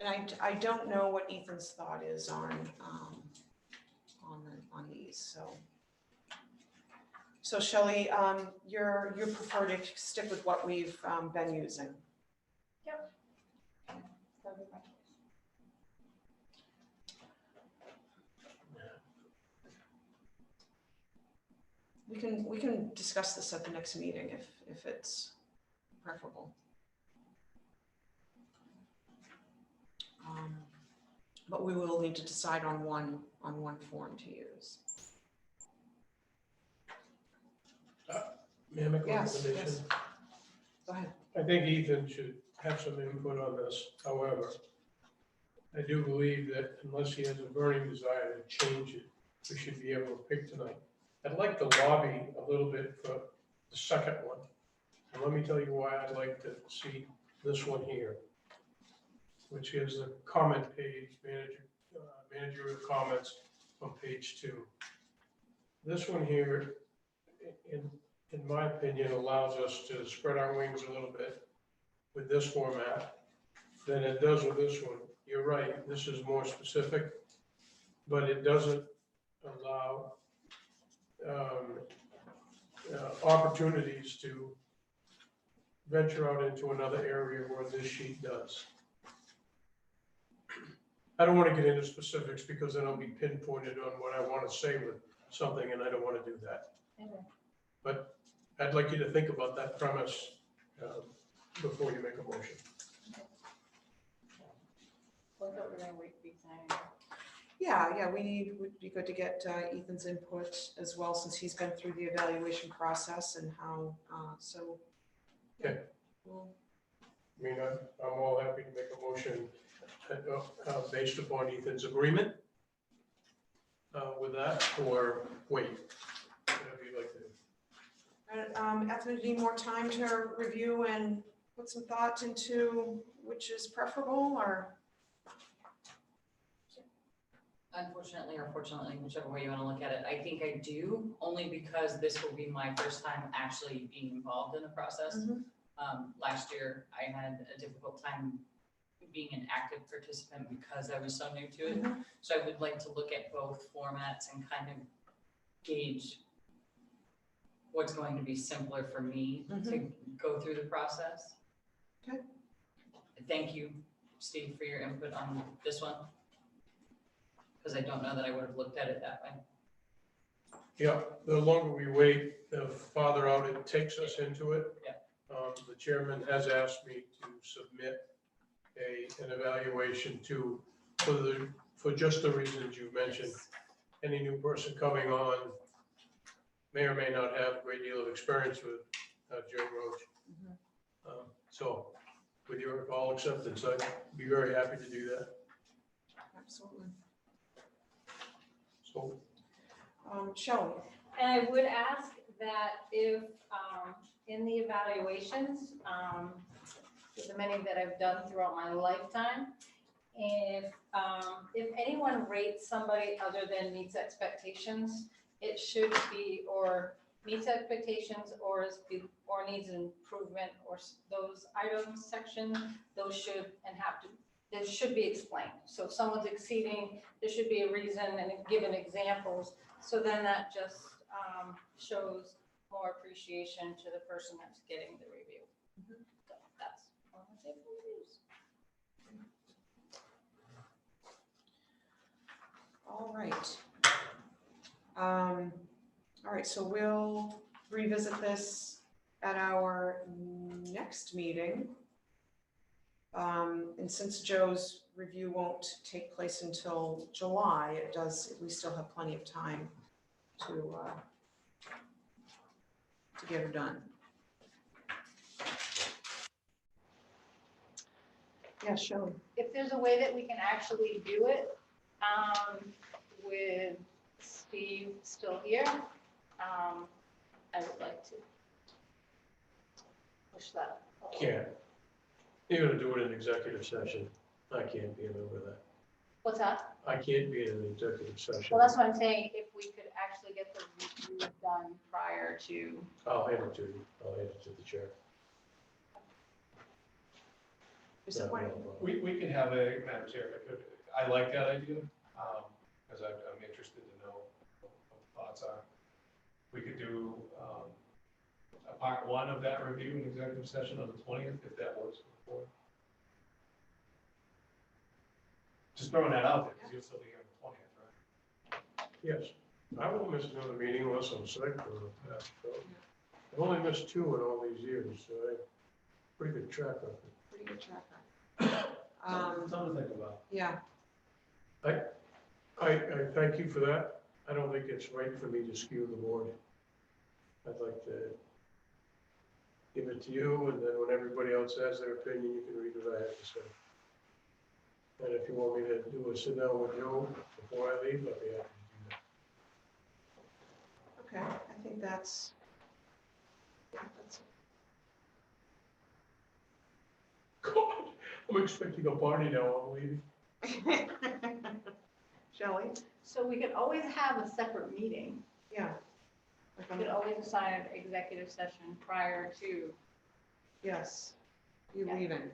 And I don't know what Ethan's thought is on these, so Shelley, you prefer to stick with what we've been using? Yep. That'd be my choice. We can discuss this at the next meeting if it's preferable. But we will need to decide on one form to use. May I make a Yes, recommendation? yes. Go ahead. I think Ethan should have some input on this. However, I do believe that unless he has a burning desire to change it, we should be able to pick tonight. I'd like to lobby a little bit for the second one. And let me tell you why I'd like to see this one here, which is the comment page, managerial comments on page 2. This one here, in my opinion, allows us to spread our wings a little bit with this format than it does with this one. You're right, this is more specific, but it doesn't allow opportunities to venture out into another area where this sheet does. I don't want to get into specifics because then I'll be pinpointed on what I want to say with something, and I don't want to do that. Okay. But I'd like you to think about that premise before you make a motion. Well, I thought we were gonna wait for Ethan. Yeah, would be good to get Ethan's input as well, since he's been through the evaluation process and how, so. yeah, Okay. we'll- I mean, I'm all happy to make a motion based upon Ethan's agreement with that, or wait, whatever you'd like to do. Anthony, do you need more time to review and put some thought into which is preferable, or? Unfortunately or fortunately, whichever way you want to look at it, I think I do, only because this will be my first time actually being involved in the process. Last year, I had a difficult time being an active participant because I was so new to it. So I would like to look at both formats and kind of gauge what's going to be simpler for me to go through the process. Okay. Thank you, Steve, for your input on this one, because I don't know that I would have looked at it that way. Yeah, the longer we wait, the farther out it takes us into it. Yeah. The chairman has asked me to submit an evaluation for just the reasons you mentioned. Any new person coming on may or may not have a great deal of experience with Joe Roach. So with your all acceptance, I'd be very happy to do that. Absolutely. So Shelley? And I would ask that if, in the evaluations, the many that I've done throughout my lifetime, if anyone rates somebody other than meets expectations, it should be, or meets expectations, or needs improvement, or those items section, those should and have to, this should be explained. So if someone's exceeding, there should be a reason and given examples. So then that just shows more appreciation to the person that's getting the review. So that's all I'm saying for reviews. All right. All right, so we'll revisit this at our next meeting. And since Joe's review won't take place until July, we still have plenty of time to get her done. Yeah, Shelley. If there's a way that we can actually do it, with Steve still here, I would like to push that. can't. You're gonna do it in executive session. I can't be a member of that. What's that? I can't be in an executive session. Well, that's what I'm saying, if we could actually get the review done prior to. I'll hand it to you. I'll hand it to the chair. Is it one? We can have Madam Chair, I like that idea, because I'm interested to know what the thoughts are. We could do a part one of that review in executive session on the 20th, if that works for the board. Just throwing that out there, because you'll still be here on the 20th, right? Yes, I won't miss another meeting unless I'm sick or that. So I've only missed 2 in all these years, so I pretty good track record. Pretty good track record. Something to think about. Yeah, I thank you for that. I don't think it's right for me to skew the board. I'd like to give it to you, and then when everybody else has their opinion, you can read what I have to say. And if you want me to do a sit down with Joe before I leave, I'd be happy to do that. okay, I think that's. God, I'm expecting a party now, I'm leaving. Shelley? So we could always have a separate meeting. Yeah, You could always assign an executive session prior to. Yes, you Yeah. leaving.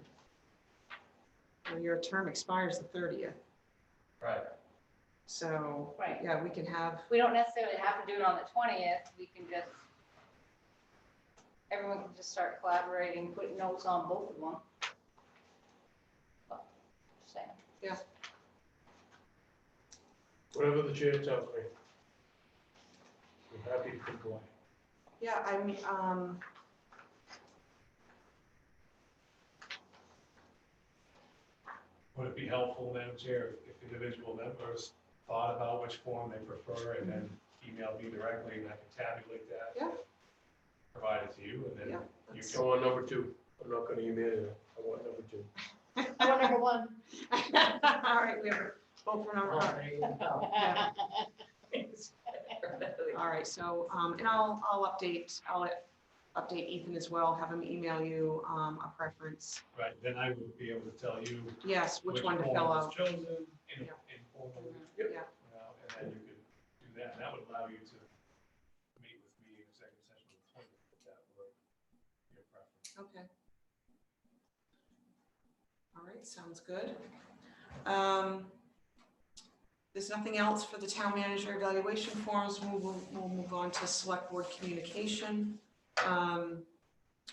Well, your term expires the 30th, Right. so, Right. yeah, we can have, We don't necessarily have to do it on the 20th, we can just, everyone can just start collaborating, putting notes on both of them. But, just saying. Whatever the chair tells me. I'm happy to comply. yeah, I mean, Would it be helpful, Madam Chair, if individual members thought about which form they prefer and then email me directly and I can tabulate that? Yeah. Provide it to you and then Yeah, you that's- can. I want number 2. I'm not gonna email you. I want number 2. I want number 1. all right, we have a vote for number one. Yeah. All right, so, and I'll update Ethan as well, have him email you, a preference. Right, then I would be able to tell you Yes, which one to form fill was out. chosen Yeah. informally, Yeah, and then you could do that, and that would allow you to meet with me in executive session with the 20th, if that were your preference. okay. All right, sounds good. There's nothing else for the town manager evaluation forms. We'll move on to select board communication.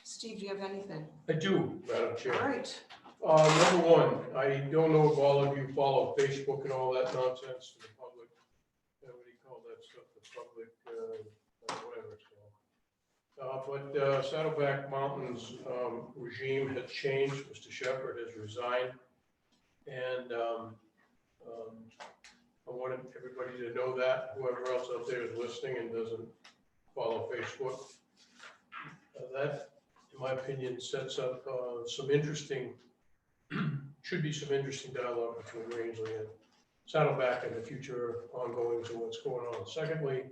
Steve, do you have anything? I do, Madam Chair. All right, Number 1, I don't know if all of you follow Facebook and all that nonsense, the public, what do you call that stuff, the public, whatever it's called. But Saddleback Mountain's regime has changed. Mr. Shepherd has resigned. And I wanted everybody to know that, whoever else out there is listening and doesn't follow Facebook. That, in my opinion, sets up some interesting, should be some interesting dialogue between Rangeley and Saddleback and the future ongoings of what's going on. Secondly,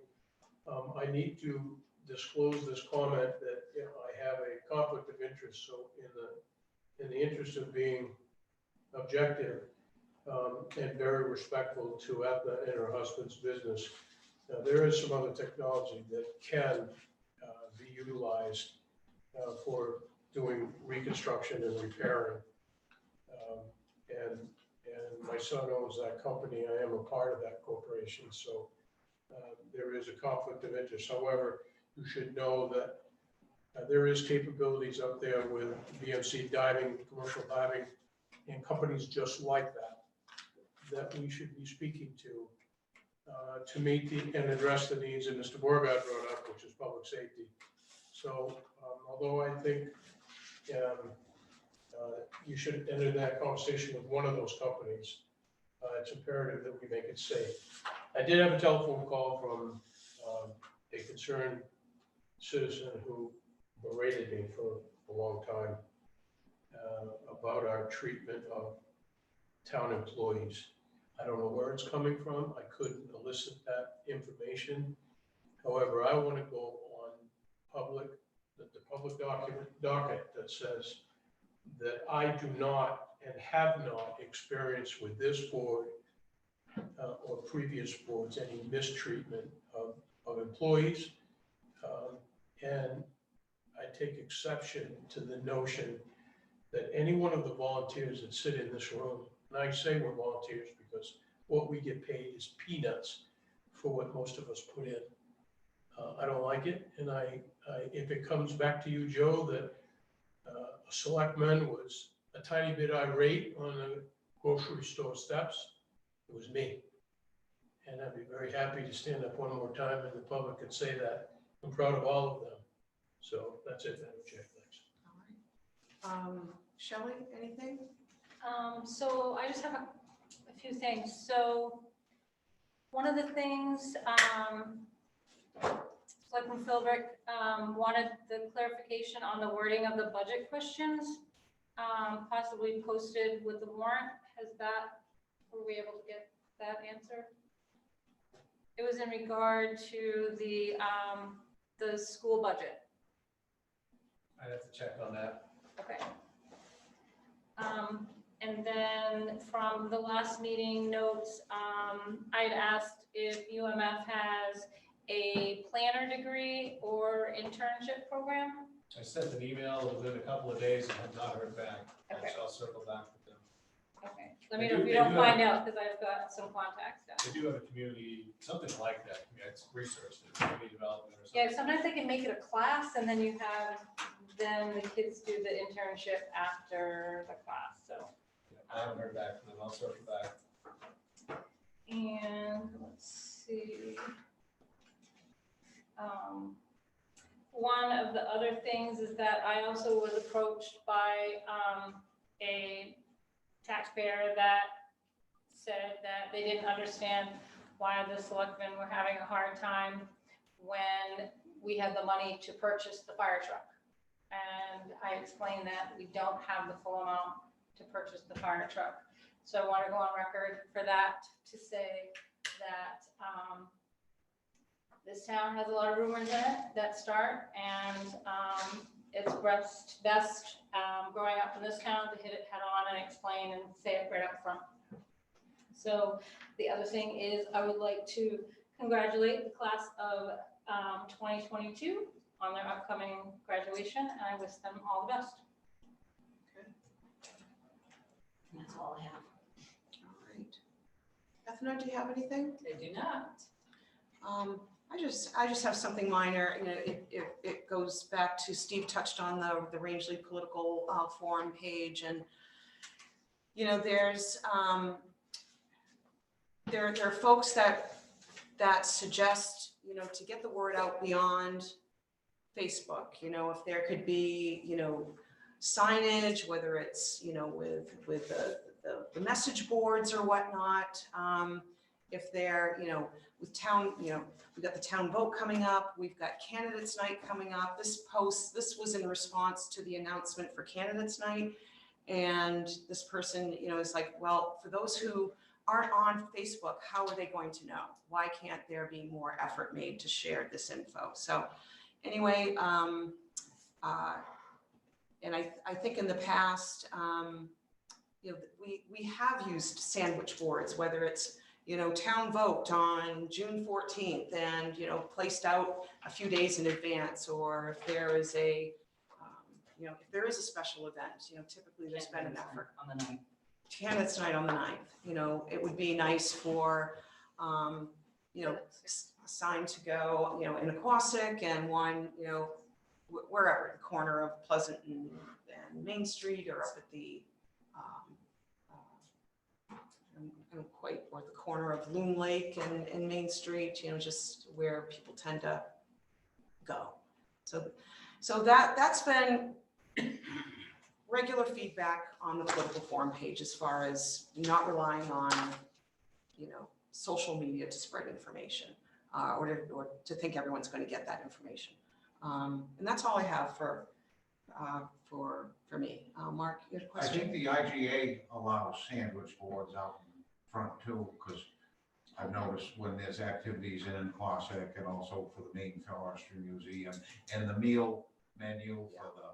I need to disclose this comment that I have a conflict of interest. So in the interest of being objective and very respectful to Etna and her husband's business, there is some other technology that can be utilized for doing reconstruction and repairing. And my son owns that company. I am a part of that corporation. So there is a conflict of interest. However, you should know that there is capabilities out there with BMC diving, commercial diving, and companies just like that we should be speaking to meet and address the needs that Mr. Borgard brought up, which is public safety. So although I think you should enter that conversation with one of those companies, it's imperative that we make it safe. I did have a telephone call from a concerned citizen who berated me for a long time about our treatment of town employees. I don't know where it's coming from. I couldn't elicit that information. However, I want to go on the public docket that says that I do not and have not experienced with this board or previous boards any mistreatment of employees. And I take exception to the notion that any one of the volunteers that sit in this room, and I say we're volunteers because what we get paid is peanuts for what most of us put in. I don't like it, and if it comes back to you, Joe, that a selectman was a tiny bit irate on the grocery store steps, it was me. And I'd be very happy to stand up one more time in the public and say that. I'm proud of all of them. So that's it, Madam Chair, thanks. all right. Shelley, anything? So I just have a few things. So one of the things, Selectman Philbrick wanted the clarification on the wording of the budget questions, possibly posted with the warrant. Were we able to get that answer? It was in regard to the school budget. I'd have to check on that. Okay. And then from the last meeting notes, I'd asked if UMF has a planner degree or internship program? I sent an email within a couple of days and have not heard back. Okay. So I'll circle back with them. Okay, let me know if They you do don't have- find out, because I've got some contacts down. They do have a community, something like that. Yeah, it's research, it's community development or something. Yeah, sometimes they can make it a class and then then the kids do the internship after the class, so. Yeah, I haven't heard back from them. I'll circle back. And let's see. One of the other things is that I also was approached by a taxpayer that said that they didn't understand why the selectmen were having a hard time when we had the money to purchase the fire truck. And I explained that we don't have the full amount to purchase the fire truck. So I want to go on record for that to say that this town has a lot of rumors in it that start, and it's best growing up in this town to hit it head on and explain and say it right up front. So the other thing is I would like to congratulate the class of 2022 on their upcoming graduation, and I wish them all the best. And that's all I have. All right. Ethna, do you have anything? I do not. I just have something minor. You know, it goes back to Steve touched on the Rangeley Political Forum page, and you know, there's there are folks that suggest, you know, to get the word out beyond Facebook. You know, if there could be, you know, signage, whether it's, you know, with the message boards or whatnot. If they're, you know, with town, you know, we've got the town vote coming up, we've got candidates night coming up. This was in response to the announcement for candidates night. And this person, you know, is like, well, for those who aren't on Facebook, how are they going to know? Why can't there be more effort made to share this info? So anyway, and I think in the past, you know, we have used sandwich boards, whether it's, you know, town vote on June 14th and, you know, placed out a few days in advance, or if there is a, you know, if there is a special event, you know, typically there's been an effort. On the 9th. Candidates night on the 9th, you know, it would be nice for, you know, a sign to go, you know, in Aquasic and one, you know, wherever, the corner of Pleasant and Main Street, or up at the, I don't quite, or the corner of Loon Lake and Main Street, you know, just where people tend to go. So that's been regular feedback on the political forum page, as far as not relying on, you know, social media to spread information, or to think everyone's going to get that information. And that's all I have for me. Mark, you had a I question? think the IGA allows sandwich boards out in front too, because I've noticed when there's activities in Classic and also for the Maine Forestry Museum and the meal menu for the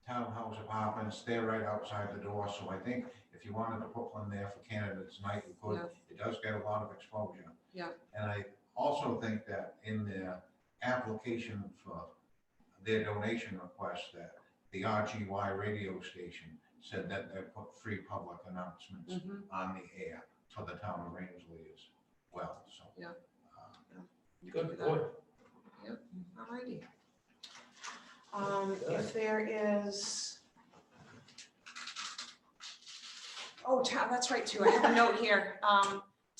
townhouse apartments, they're right outside the door. So I think if you wanted to put one there for candidates night, you could. Yeah. It does get a lot of exposure. Yeah. And I also think that in their application for their donation request, that the RGY radio station said that they put free public announcements on the air for the town of Rangeley as well, so. Yeah. Good point. Yep, alrighty. If there is, town, that's right too, I have a note here.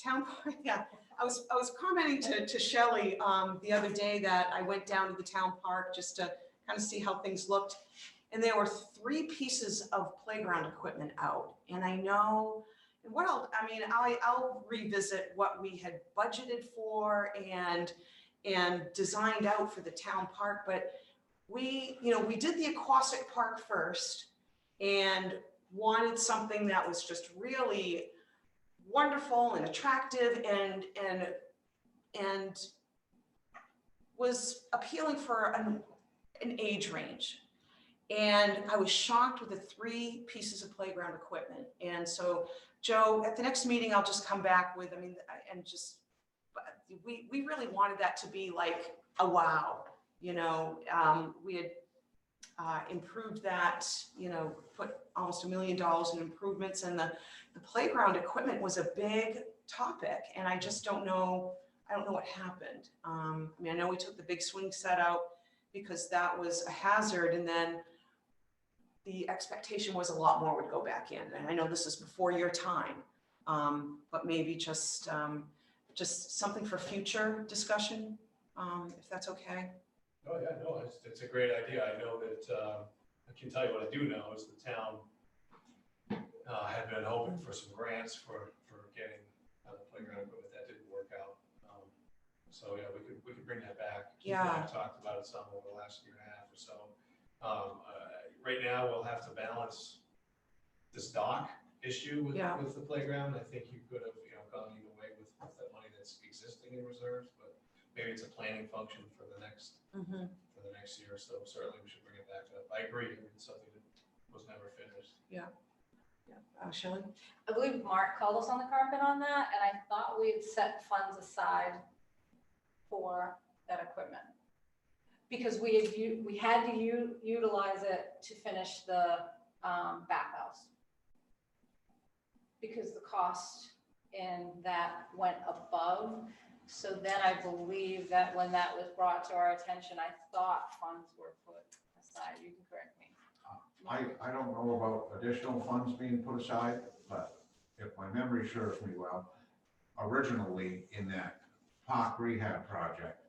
Town, yeah, I was commenting to Shelley the other day that I went down to the town park just to kind of see how things looked. And there were 3 pieces of playground equipment out. And I know, and I'll revisit what we had budgeted for and designed out for the town park. But we did the aquatic park first and wanted something that was just really wonderful and attractive and was appealing for an age range. And I was shocked with the 3 pieces of playground equipment. And so, Joe, at the next meeting, I'll just come back with, we really wanted that to be like a wow, you know, we had improved that, you know, put almost $1 million in improvements, and the playground equipment was a big topic, and I just don't know, I don't know what happened. I mean, I know we took the big swing set out because that was a hazard, and then the expectation was a lot more would go back in. And I know this is before your time, but maybe just something for future discussion, if that's okay. Oh, yeah, no, it's a great idea. I know that, I can tell you what I do know is the town had been hoping for some grants for getting playground equipment. That didn't work out. So, yeah, we could bring that back. Keith and I have talked about it some over the last year and a half or so. Right now, we'll have to balance this dock issue with the playground. I think you could have, you know, gone either way with that money that's existing in reserves, but maybe it's a planning function for the next year or so. Certainly, we should bring it back up. I agree. It's something that was never finished. Shelley? I believe Mark called us on the carpet on that, and I thought we had set funds aside for that equipment. Because we had to utilize it to finish the bathhouse. Because the cost in that went above. So then I believe that when that was brought to our attention, I thought funds were put aside. You can correct me. I don't know about additional funds being put aside, but if my memory serves me well, originally in that park rehab project,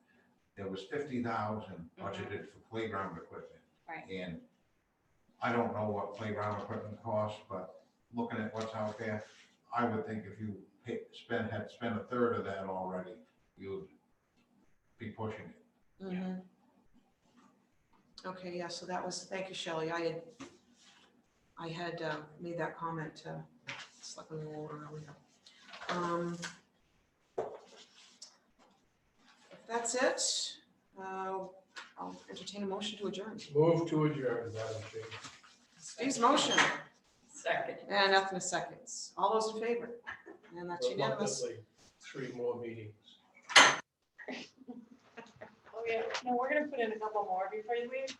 there was $50,000 budgeted for playground equipment. Right. And I don't know what playground equipment costs, but looking at what's out there, I would think if you had spent a third of that already, you'd be pushing it. Okay, yeah, so that was, thank you, Shelley. I had made that comment to Selectman Ward earlier. If that's it, I'll entertain a motion to adjourn. Move to adjourn, Madam Chair. Steve's motion, Second. and Ethna seconds. All those in favor? And that's unanimous. Reluctantly, 3 more meetings. Oh, yeah. No, we're going to put in a couple more before you leave.